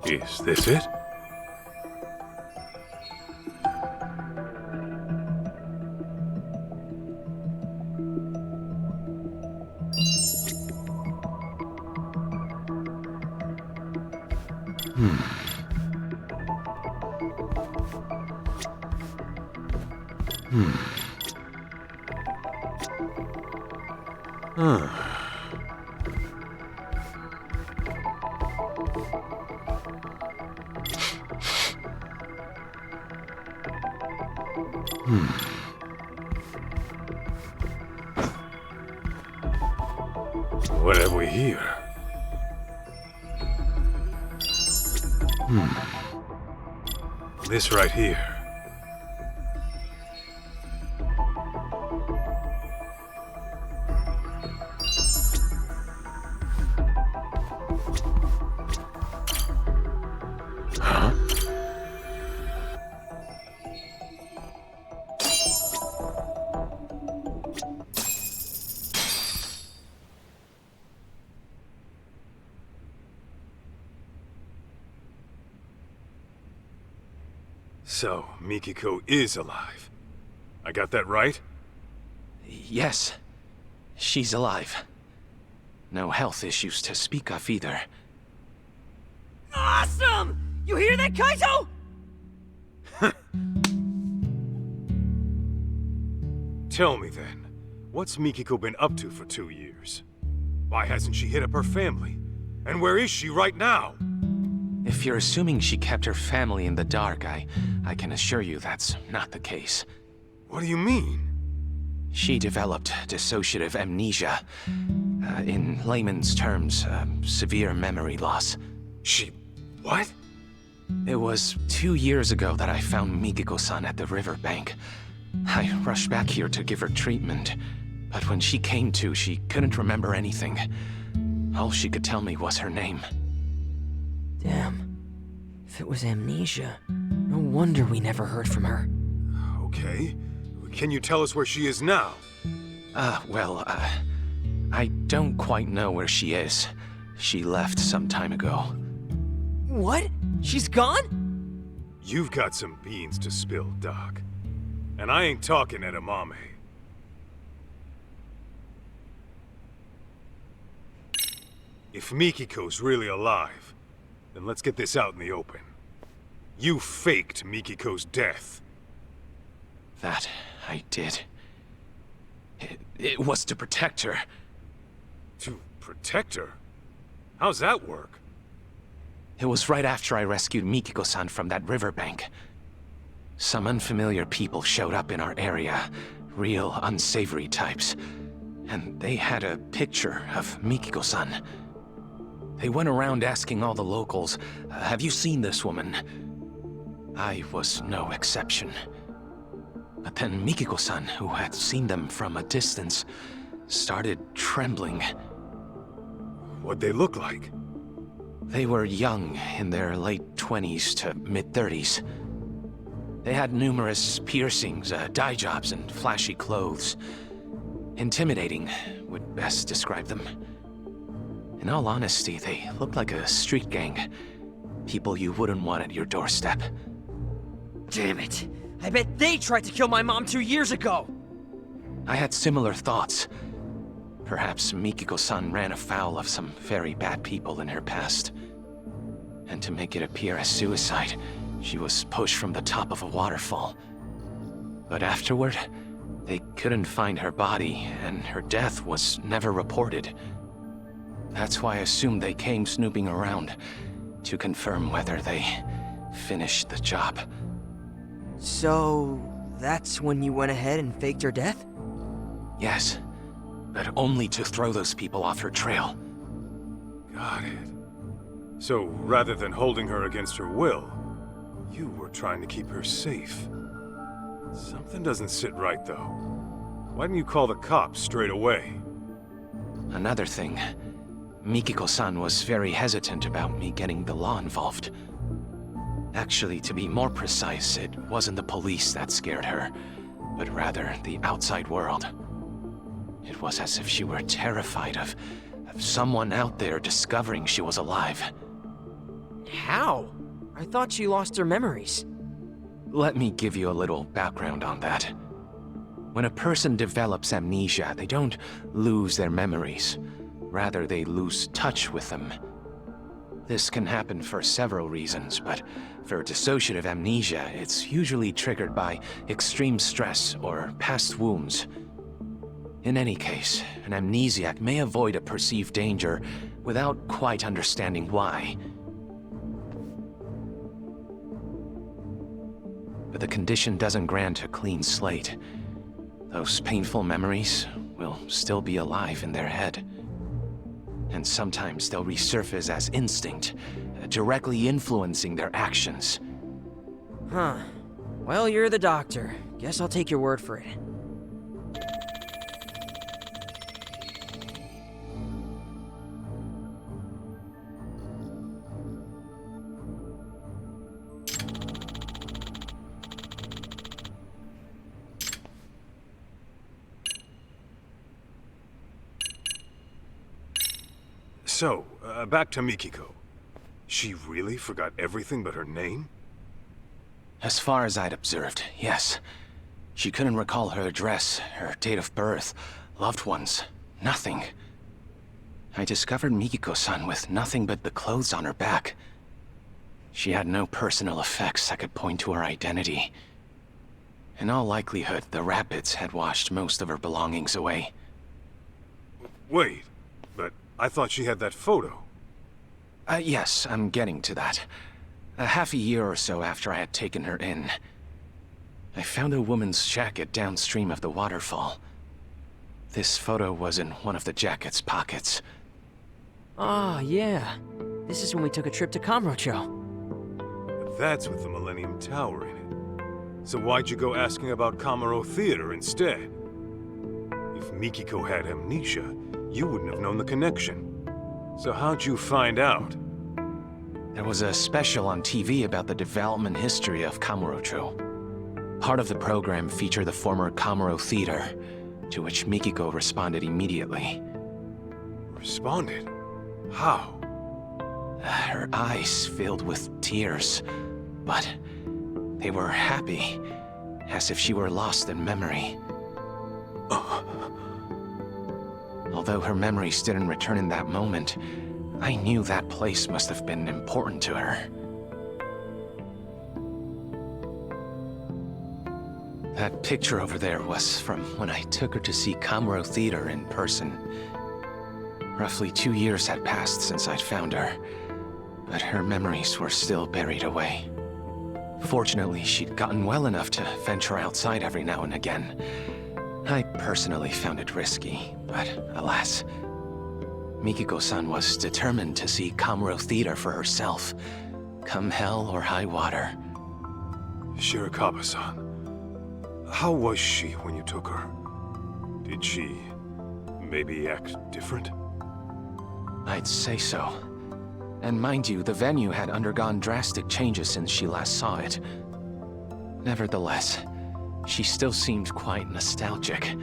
Is this it? What have we here? This right here. Huh? So, Mikiko is alive. I got that right? Yes. She's alive. No health issues to speak of either. Awesome! You hear that, Kaito? Tell me then, what's Mikiko been up to for 2 years? Why hasn't she hit up her family? And where is she right now? If you're assuming she kept her family in the dark, I can assure you that's not the case. What do you mean? She developed dissociative amnesia. In layman's terms, severe memory loss. What? It was 2 years ago that I found Mikiko-san at the riverbank. I rushed back here to give her treatment, but when she came to, she couldn't remember anything. All she could tell me was her name. Damn. If it was amnesia, no wonder we never heard from her. Okay. Can you tell us where she is now? I don't quite know where she is. She left some time ago. What? She's gone? You've got some beans to spill, Doc. And I ain't talking edamame. If Mikiko's really alive, then let's get this out in the open. You faked Mikiko's death. That I did. It was to protect her. To protect her? How's that work? It was right after I rescued Mikiko-san from that riverbank. Some unfamiliar people showed up in our area. Real unsavory types. And they had a picture of Mikiko-san. They went around asking all the locals, have you seen this woman? I was no exception. But then Mikiko-san, who had seen them from a distance, started trembling. What'd they look like? They were young, in their late 20s to mid-30s. They had numerous piercings, dye jobs, and flashy clothes. Intimidating would best describe them. In all honesty, they looked like a street gang. People you wouldn't want at your doorstep. Damn it! I bet they tried to kill my mom 2 years ago! I had similar thoughts. Perhaps Mikiko-san ran afoul of some very bad people in her past. And to make it appear as suicide, she was pushed from the top of a waterfall. But afterward, they couldn't find her body, and her death was never reported. That's why I assumed they came snooping around to confirm whether they finished the job. So, that's when you went ahead and faked her death? Yes, but only to throw those people off her trail. Got it. So, rather than holding her against her will, you were trying to keep her safe. Something doesn't sit right, though. Why didn't you call the cops straight away? Another thing, Mikiko-san was very hesitant about me getting the law involved. Actually, to be more precise, it wasn't the police that scared her, but rather the outside world. It was as if she were terrified of someone out there discovering she was alive. How? I thought she lost her memories. Let me give you a little background on that. When a person develops amnesia, they don't lose their memories. Rather, they lose touch with them. This can happen for several reasons, but for dissociative amnesia, it's usually triggered by extreme stress or past wounds. In any case, an amnesiac may avoid a perceived danger without quite understanding why. But the condition doesn't grant a clean slate. Those painful memories will still be alive in their head. And sometimes they'll resurface as instinct, directly influencing their actions. Huh. Well, you're the doctor. Guess I'll take your word for it. So, back to Mikiko. She really forgot everything but her name? As far as I'd observed, yes. She couldn't recall her address, her date of birth, loved ones, nothing. I discovered Mikiko-san with nothing but the clothes on her back. She had no personal effects that could point to her identity. In all likelihood, the rapids had washed most of her belongings away. Wait, but I thought she had that photo. Yes, I'm getting to that. Half a year or so after I had taken her in, I found a woman's jacket downstream of the waterfall. This photo was in one of the jacket's pockets. Ah, yeah. This is when we took a trip to Kamurochō. But that's with the Millennium Tower in it. So why'd you go asking about Kamurochō Theater instead? If Mikiko had amnesia, you wouldn't have known the connection. So how'd you find out? There was a special on TV about the development history of Kamurochō. Part of the program featured the former Kamurochō Theater, to which Mikiko responded immediately. Responded? How? Her eyes filled with tears, but they were happy, as if she were lost in memory. Although her memories didn't return in that moment, I knew that place must have been important to her. That picture over there was from when I took her to see Kamurochō Theater in person. Roughly 2 years had passed since I'd found her, but her memories were still buried away. Fortunately, she'd gotten well enough to venture outside every now and again. I personally found it risky, but alas, Mikiko-san was determined to see Kamurochō Theater for herself, come hell or high water. Shirakaba-san, how was she when you took her? Did she maybe act different? I'd say so. And mind you, the venue had undergone drastic changes since she last saw it. Nevertheless, she still seemed quite nostalgic.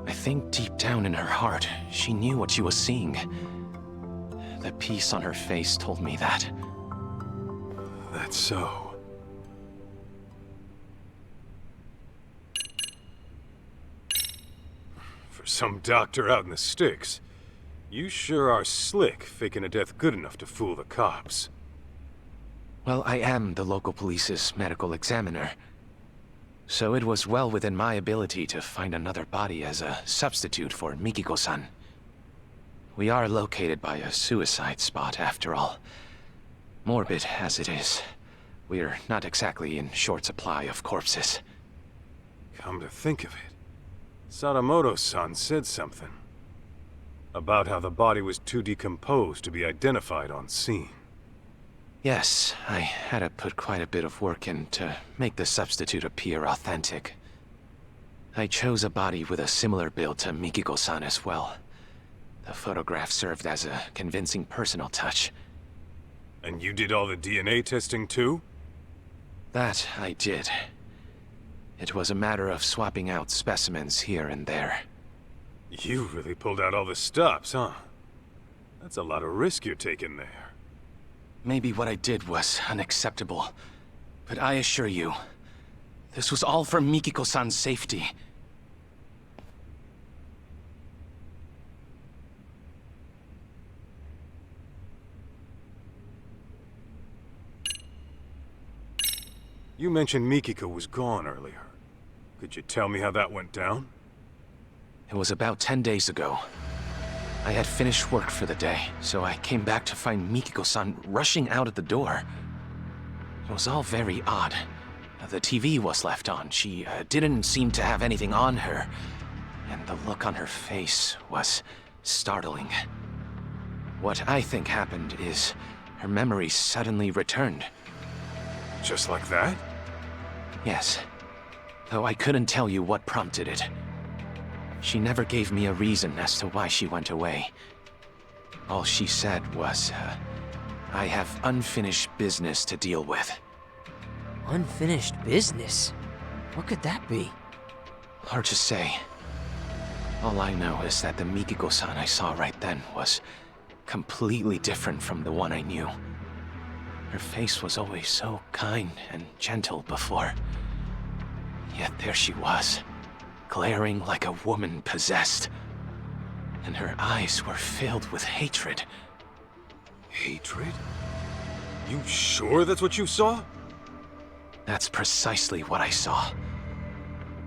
I think deep down in her heart, she knew what she was seeing. The peace on her face told me that. That's so. For some doctor out in the sticks, you sure are slick faking a death good enough to fool the cops. Well, I am the local police's medical examiner. So it was well within my ability to find another body as a substitute for Mikiko-san. We are located by a suicide spot, after all. Morbid as it is, we're not exactly in short supply of corpses. Come to think of it, Sadamoto-san said something about how the body was too decomposed to be identified on scene. Yes, I had to put quite a bit of work in to make the substitute appear authentic. I chose a body with a similar build to Mikiko-san as well. The photograph served as a convincing personal touch. And you did all the DNA testing too? That I did. It was a matter of swapping out specimens here and there. You really pulled out all the stops, huh? That's a lot of risk you're taking there. Maybe what I did was unacceptable, but I assure you, this was all for Mikiko-san's safety. You mentioned Mikiko was gone earlier. Could you tell me how that went down? It was about 10 days ago. I had finished work for the day, so I came back to find Mikiko-san rushing out of the door. It was all very odd. The TV was left on. She didn't seem to have anything on her, and the look on her face was startling. What I think happened is her memory suddenly returned. Just like that? Yes, though I couldn't tell you what prompted it. She never gave me a reason as to why she went away. All she said was, I have unfinished business to deal with. Unfinished business? What could that be? Hard to say. All I know is that the Mikiko-san I saw right then was completely different from the one I knew. Her face was always so kind and gentle before. Yet there she was, glaring like a woman possessed. And her eyes were filled with hatred. Hatred? You sure that's what you saw? That's precisely what I saw.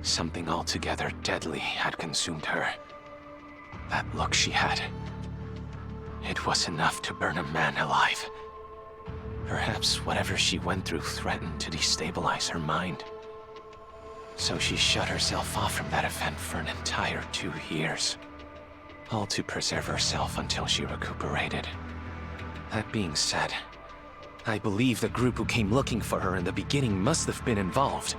Something altogether deadly had consumed her. That look she had. It was enough to burn a man alive. Perhaps whatever she went through threatened to destabilize her mind. So she shut herself off from that event for an entire 2 years. All to preserve herself until she recuperated. That being said, I believe the group who came looking for her in the beginning must have been involved.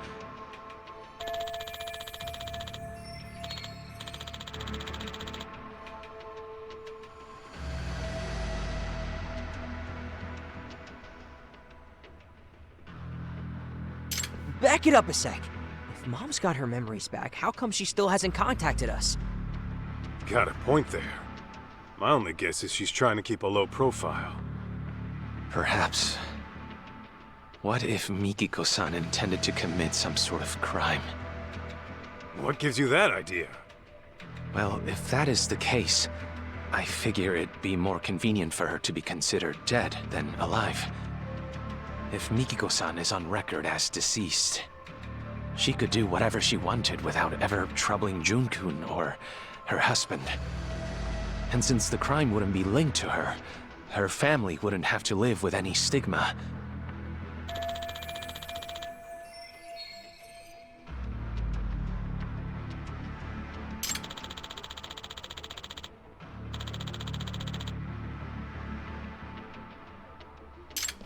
Back it up a sec. If Mom's got her memories back, how come she still hasn't contacted us? Got a point there. My only guess is she's trying to keep a low profile. Perhaps. What if Mikiko-san intended to commit some sort of crime? What gives you that idea? Well, if that is the case, I figure it'd be more convenient for her to be considered dead than alive. If Mikiko-san is on record as deceased, she could do whatever she wanted without ever troubling Jun-kun or her husband. And since the crime wouldn't be linked to her, her family wouldn't have to live with any stigma.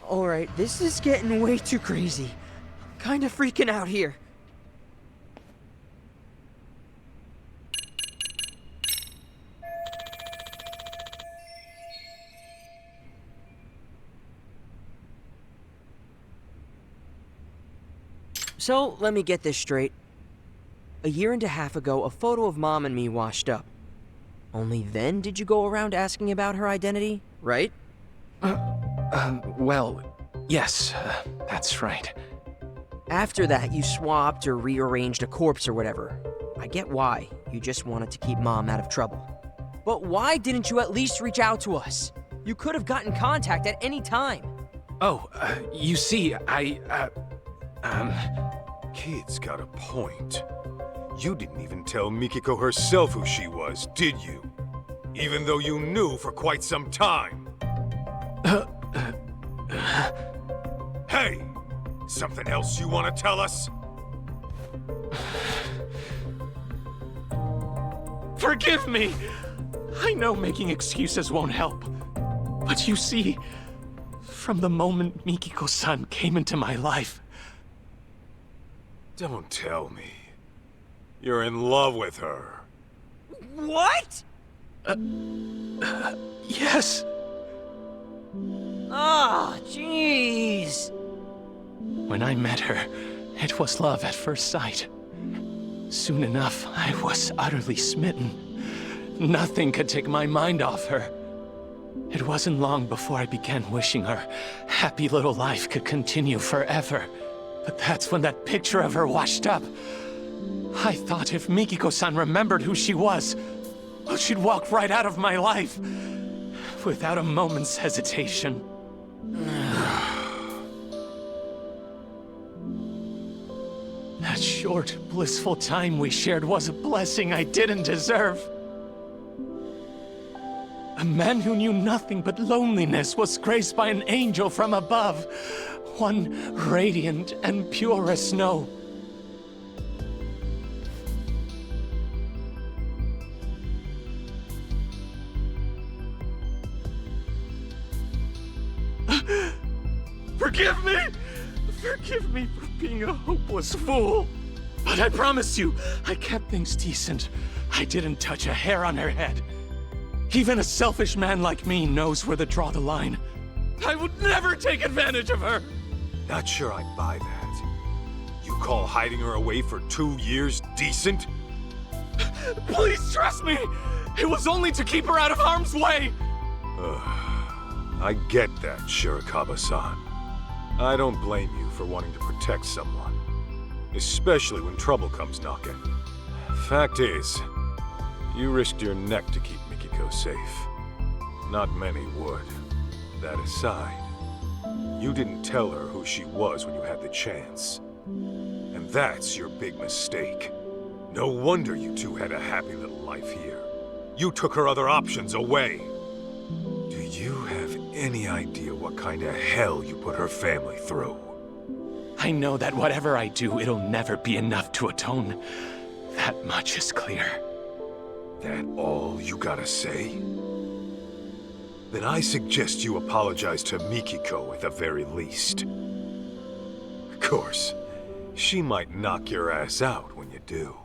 Alright, this is getting way too crazy. Kinda freaking out here. So, let me get this straight. A year and a half ago, a photo of Mom and me washed up. Only then did you go around asking about her identity, right? Well, yes, that's right. After that, you swapped or rearranged a corpse or whatever. I get why. You just wanted to keep Mom out of trouble. But why didn't you at least reach out to us? You could have gotten contact at any time. Oh, you see, Kid's got a point. You didn't even tell Mikiko herself who she was, did you? Even though you knew for quite some time. Hey! Something else you want to tell us? Forgive me! I know making excuses won't help. But you see, from the moment Mikiko-san came into my life... Don't tell me. You're in love with her. What? Yes. Ah, jeez. When I met her, it was love at first sight. Soon enough, I was utterly smitten. Nothing could take my mind off her. It wasn't long before I began wishing her happy little life could continue forever. But that's when that picture of her washed up. I thought if Mikiko-san remembered who she was, well, she'd walk right out of my life, without a moment's hesitation. That short, blissful time we shared was a blessing I didn't deserve. A man who knew nothing but loneliness was graced by an angel from above, one radiant and pure as snow. Forgive me! Forgive me for being a hopeless fool. But I promise you, I kept things decent. I didn't touch a hair on her head. Even a selfish man like me knows where to draw the line. I would never take advantage of her! Not sure I buy that. You call hiding her away for 2 years decent? Please trust me! It was only to keep her out of harm's way! I get that, Shirakaba-san. I don't blame you for wanting to protect someone. Especially when trouble comes knocking. Fact is, you risked your neck to keep Mikiko safe. Not many would. That aside, you didn't tell her who she was when you had the chance. And that's your big mistake. No wonder you two had a happy little life here. You took her other options away. Do you have any idea what kind of hell you put her family through? I know that whatever I do, it'll never be enough to atone. That much is clear. That all you gotta say? Then I suggest you apologize to Mikiko at the very least. Of course, she might knock your ass out when you do.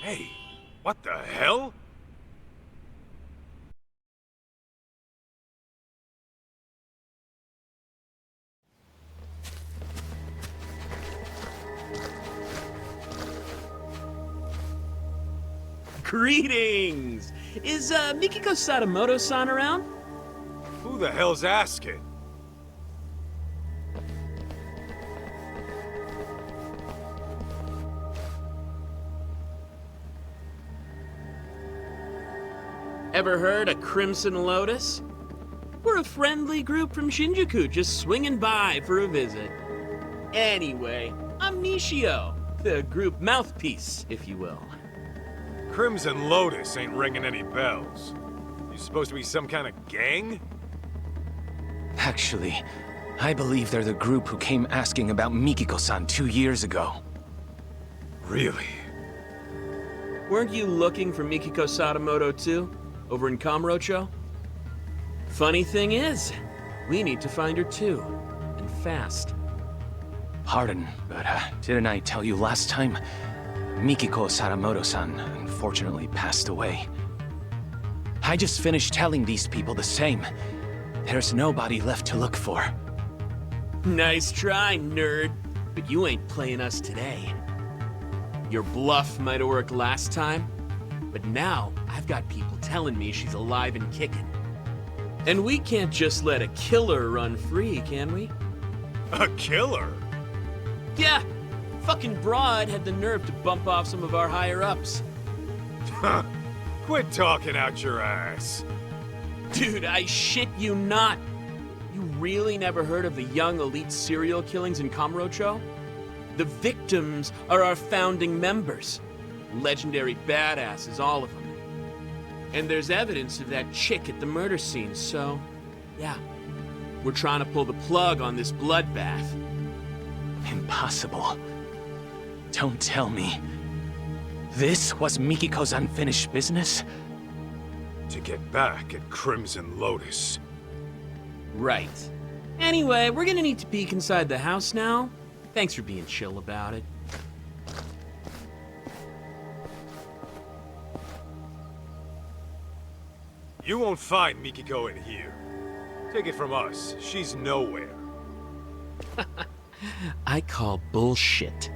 Hey, what the hell? Greetings! Is Mikiko Sadamoto-san around? Who the hell's asking? Ever heard of Crimson Lotus? We're a friendly group from Shinjuku just swinging by for a visit. Anyway, I'm Nishio, the group mouthpiece, if you will. Crimson Lotus ain't ringing any bells. You supposed to be some kind of gang? Actually, I believe they're the group who came asking about Mikiko-san 2 years ago. Really? Weren't you looking for Mikiko Sadamoto too, over in Kamurochō? Funny thing is, we need to find her too, and fast. Pardon, but didn't I tell you last time? Mikiko Sadamoto-san unfortunately passed away. I just finished telling these people the same. There's nobody left to look for. Nice try, nerd. But you ain't playing us today. Your bluff might have worked last time, but now I've got people telling me she's alive and kicking. And we can't just let a killer run free, can we? A killer? Yeah! Fucking broad had the nerve to bump off some of our higher-ups. Huh. Quit talking out your ass. Dude, I shit you not. You really never heard of the young elite serial killings in Kamurochō? The victims are our founding members. Legendary badasses, all of them. And there's evidence of that chick at the murder scene, so... yeah. We're trying to pull the plug on this bloodbath. Impossible. Don't tell me. This was Mikiko's unfinished business? To get back at Crimson Lotus. Right. Anyway, we're gonna need to peek inside the house now. Thanks for being chill about it. You won't find Mikiko in here. Take it from us, she's nowhere. I call bullshit.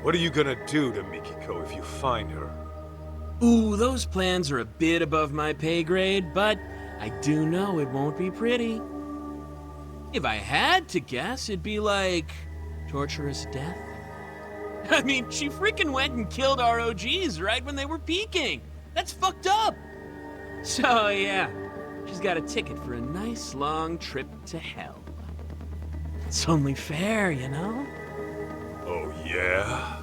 What are you gonna do to Mikiko if you find her? Ooh, those plans are a bit above my pay grade, but I do know it won't be pretty. If I had to guess, it'd be like torturous death. I mean, she freaking went and killed ROGs right when they were peaking. That's fucked up. So yeah, she's got a ticket for a nice long trip to hell. It's only fair, you know? Oh, yeah?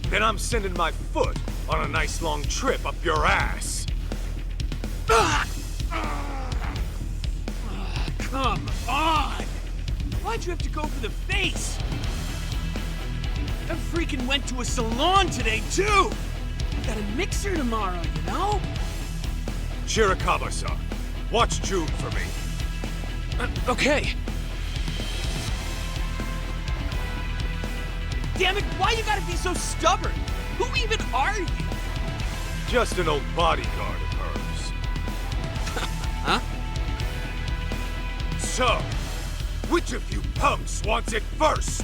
Then I'm sending my foot on a nice long trip up your ass. Come on! Why'd you have to go for the face? I freaking went to a salon today, too! Got a mixer tomorrow, you know? Shirakaba-san, watch Jun for me. Okay. Damn it, why you gotta be so stubborn? Who even are you? Just an old bodyguard of hers. Huh? So, which of you punks wants it first?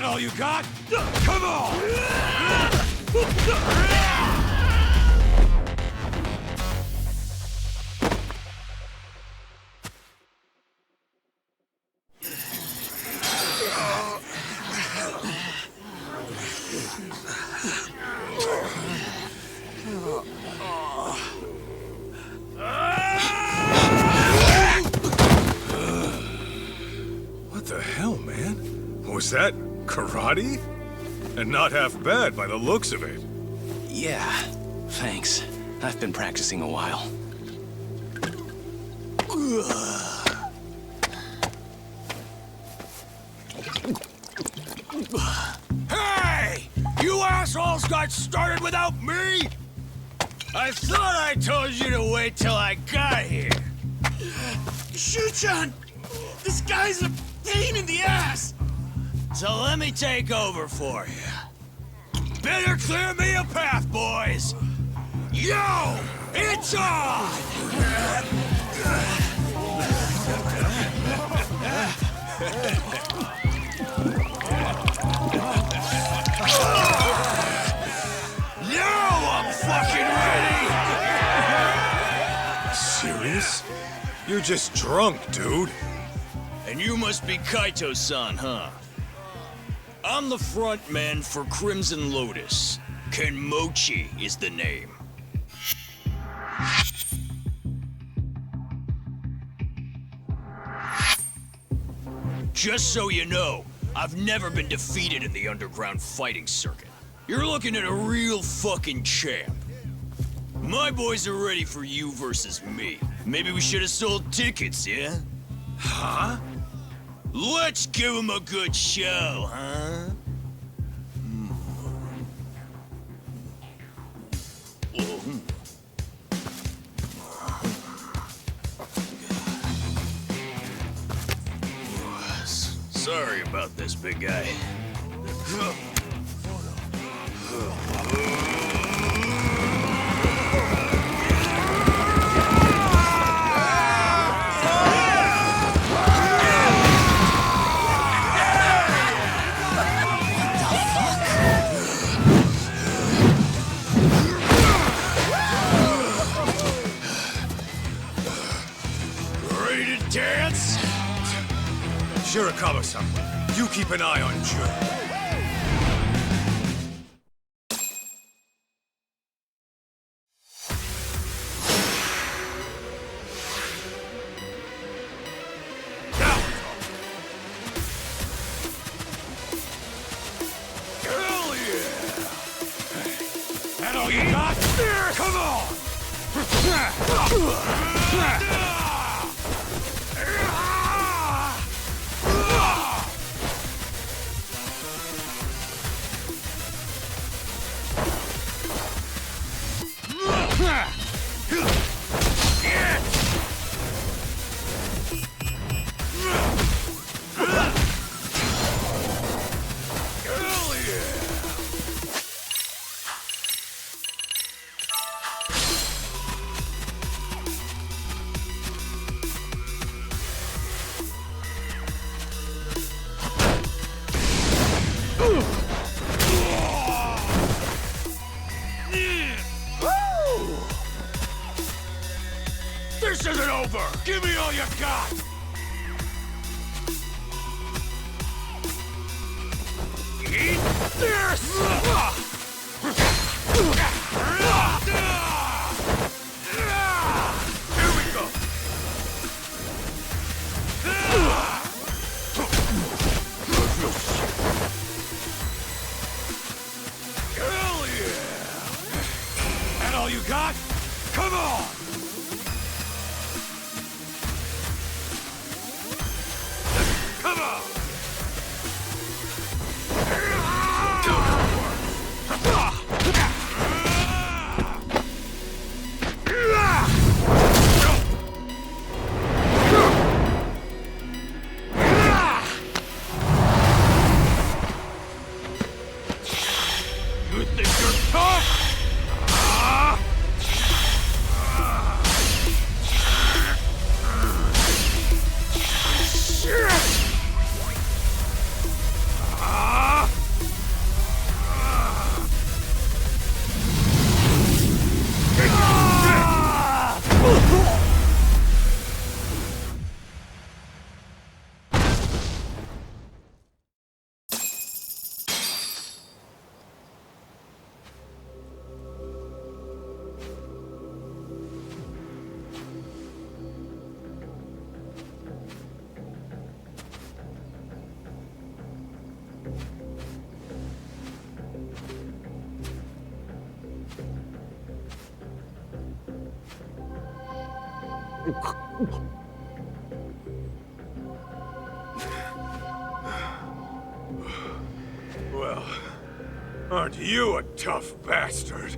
All you got? Come on! Was that karate? And not half bad by the looks of it. Yeah, thanks. I've been practicing a while. Hey! You assholes got started without me? I thought I told you to wait till I got here. Shu-chan! This guy's a pain in the ass! So let me take over for you. Better clear me a path, boys! Yo! It's on! Now I'm fucking ready! Serious? You're just drunk, dude. And you must be Kaito-san, huh? I'm the front man for Crimson Lotus. Kenmochi is the name. Just so you know, I've never been defeated in the underground fighting circuit. You're looking at a real fucking champ. My boys are ready for you versus me. Maybe we should have sold tickets, yeah? Huh? Let's give them a good show, huh? Sorry about this, big guy. Ready to dance? Shirakaba-san, you keep an eye on Jun. Hell yeah! That all you got? Come on! This isn't over! Give me all you got! Eat this! Here we go! Hell yeah! That all you got? Come on! Come on! You think you're tough? Shit! Well, aren't you a tough bastard?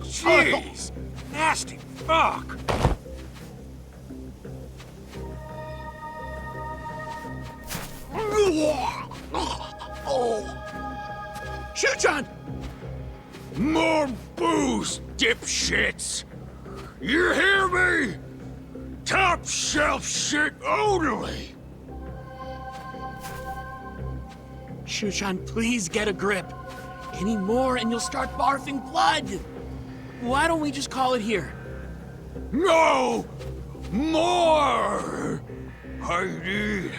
Jeez! Nasty fuck! Shuchan! More booze, dipshits! You hear me? Top shelf shit only! Shushan, please get a grip. Any more and you'll start barfing blood. Why don't we just call it here? No! More! I need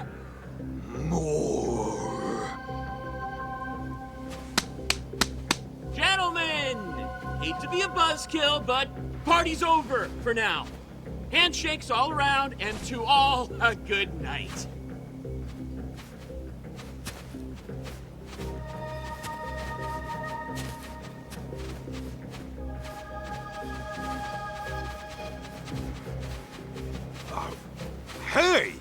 more. Gentlemen! Hate to be a buzzkill, but party's over for now. Handshakes all around, and to all, a good night. Hey!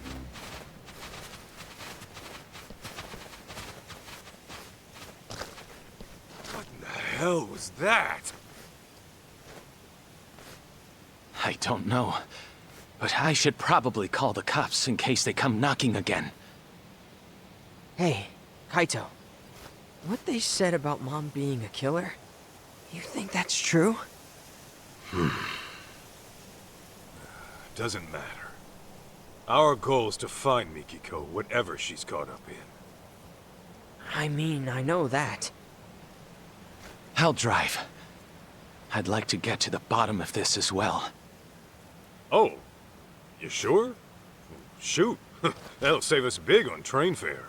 What in the hell was that? I don't know, but I should probably call the cops in case they come knocking again. Hey, Kaito. What they said about Mom being a killer, you think that's true? Doesn't matter. Our goal is to find Mikiko, whatever she's caught up in. I mean, I know that. I'll drive. I'd like to get to the bottom of this as well. Oh, you sure? Shoot, that'll save us big on train fare.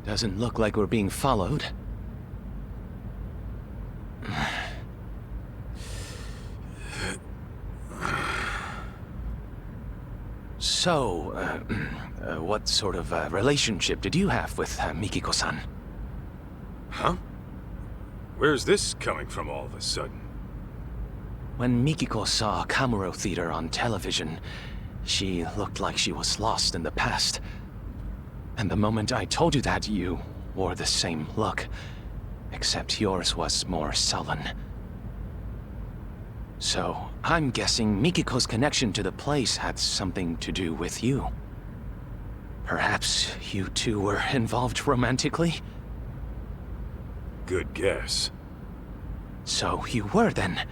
Doesn't look like we're being followed. So, what sort of relationship did you have with Mikiko-san? Huh? Where's this coming from all of a sudden? When Mikiko saw Kamuro Theater on television, she looked like she was lost in the past. And the moment I told you that, you wore the same look, except yours was more sullen. So, I'm guessing Mikiko's connection to the place had something to do with you. Perhaps you two were involved romantically? Good guess. So you were then.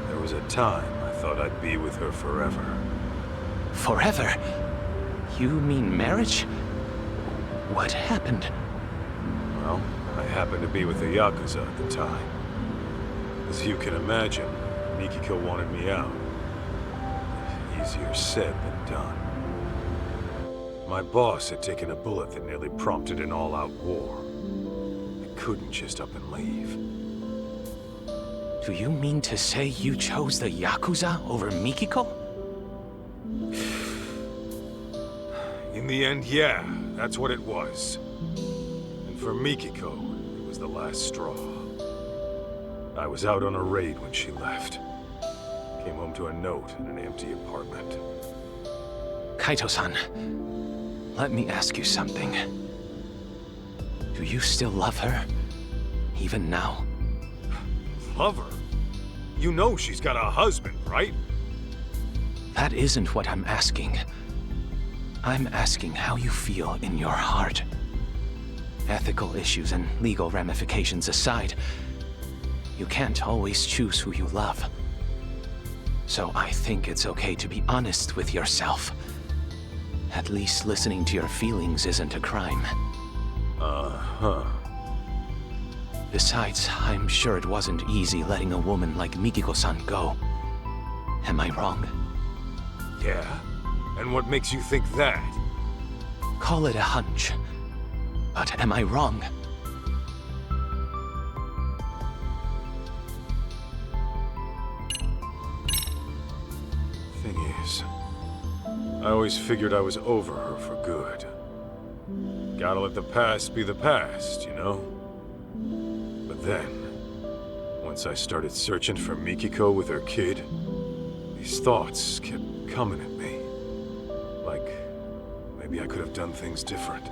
There was a time I thought I'd be with her forever. Forever? You mean marriage? What happened? Well, I happened to be with the Yakuza at the time. As you can imagine, Mikiko wanted me out. Easier said than done. My boss had taken a bullet that nearly prompted an all-out war. I couldn't just up and leave. Do you mean to say you chose the Yakuza over Mikiko? In the end, yeah, that's what it was. And for Mikiko, it was the last straw. I was out on a raid when she left. Came home to a note in an empty apartment. Kaito-san, let me ask you something. Do you still love her? Even now? Love her? You know she's got a husband, right? That isn't what I'm asking. I'm asking how you feel in your heart. Ethical issues and legal ramifications aside, you can't always choose who you love. So I think it's okay to be honest with yourself. At least listening to your feelings isn't a crime. Uh-huh. Besides, I'm sure it wasn't easy letting a woman like Mikiko-san go. Am I wrong? Yeah? And what makes you think that? Call it a hunch. But am I wrong? Thing is, I always figured I was over her for good. Gotta let the past be the past, you know? But then, once I started searching for Mikiko with her kid, these thoughts kept coming at me. Like, maybe I could have done things different.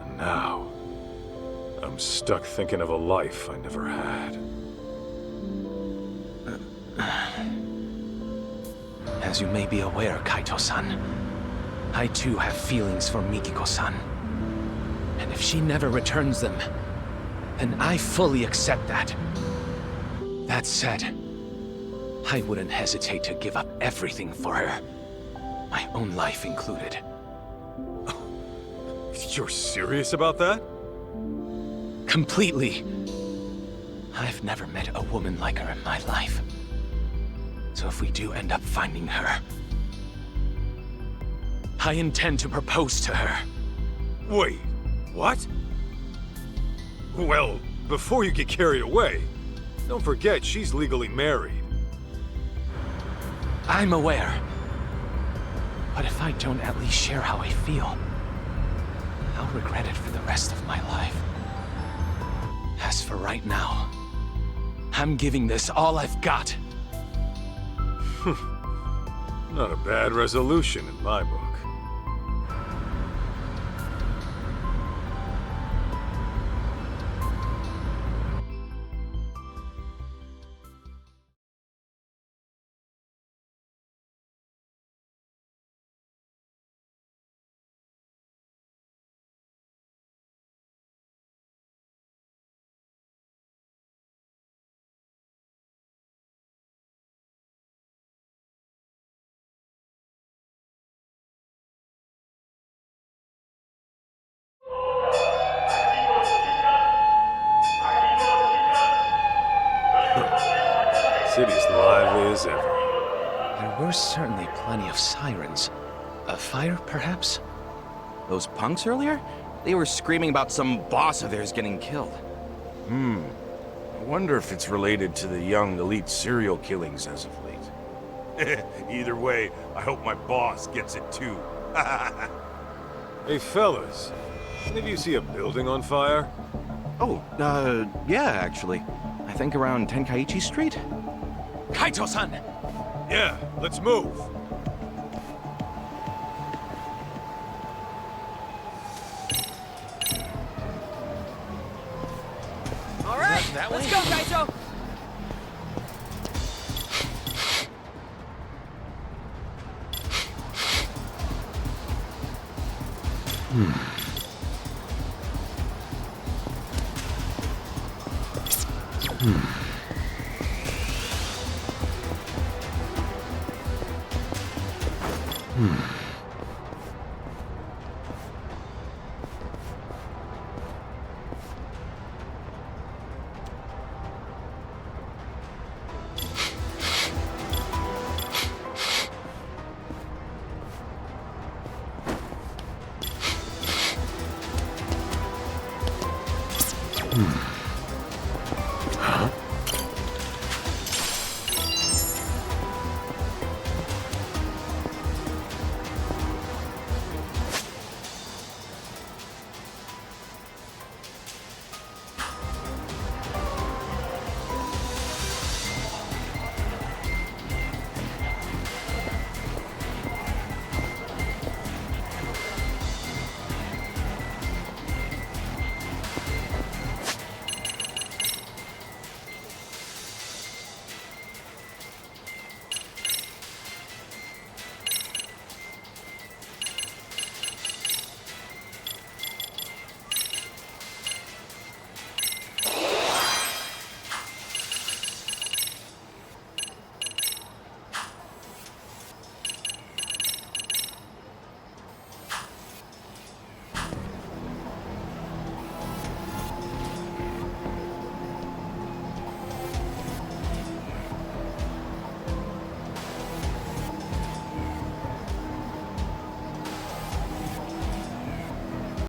And now, I'm stuck thinking of a life I never had. As you may be aware, Kaito-san, I too have feelings for Mikiko-san. And if she never returns them, then I fully accept that. That said, I wouldn't hesitate to give up everything for her. My own life included. You're serious about that? Completely. I've never met a woman like her in my life. So if we do end up finding her, I intend to propose to her. Wait, what? Well, before you get carried away, don't forget she's legally married. I'm aware. But if I don't at least share how I feel, I'll regret it for the rest of my life. As for right now, I'm giving this all I've got. Not a bad resolution in my book. City's lively as ever. There were certainly plenty of sirens. A fire, perhaps? Those punks earlier? They were screaming about some boss of theirs getting killed. I wonder if it's related to the young elite serial killings as of late. Either way, I hope my boss gets it too. Hey fellas, any of you see a building on fire? Oh, yeah, actually. I think around Tenkaichi Street? Kaito-san! Yeah, let's move. All right, let's go, Kaito! Hmm.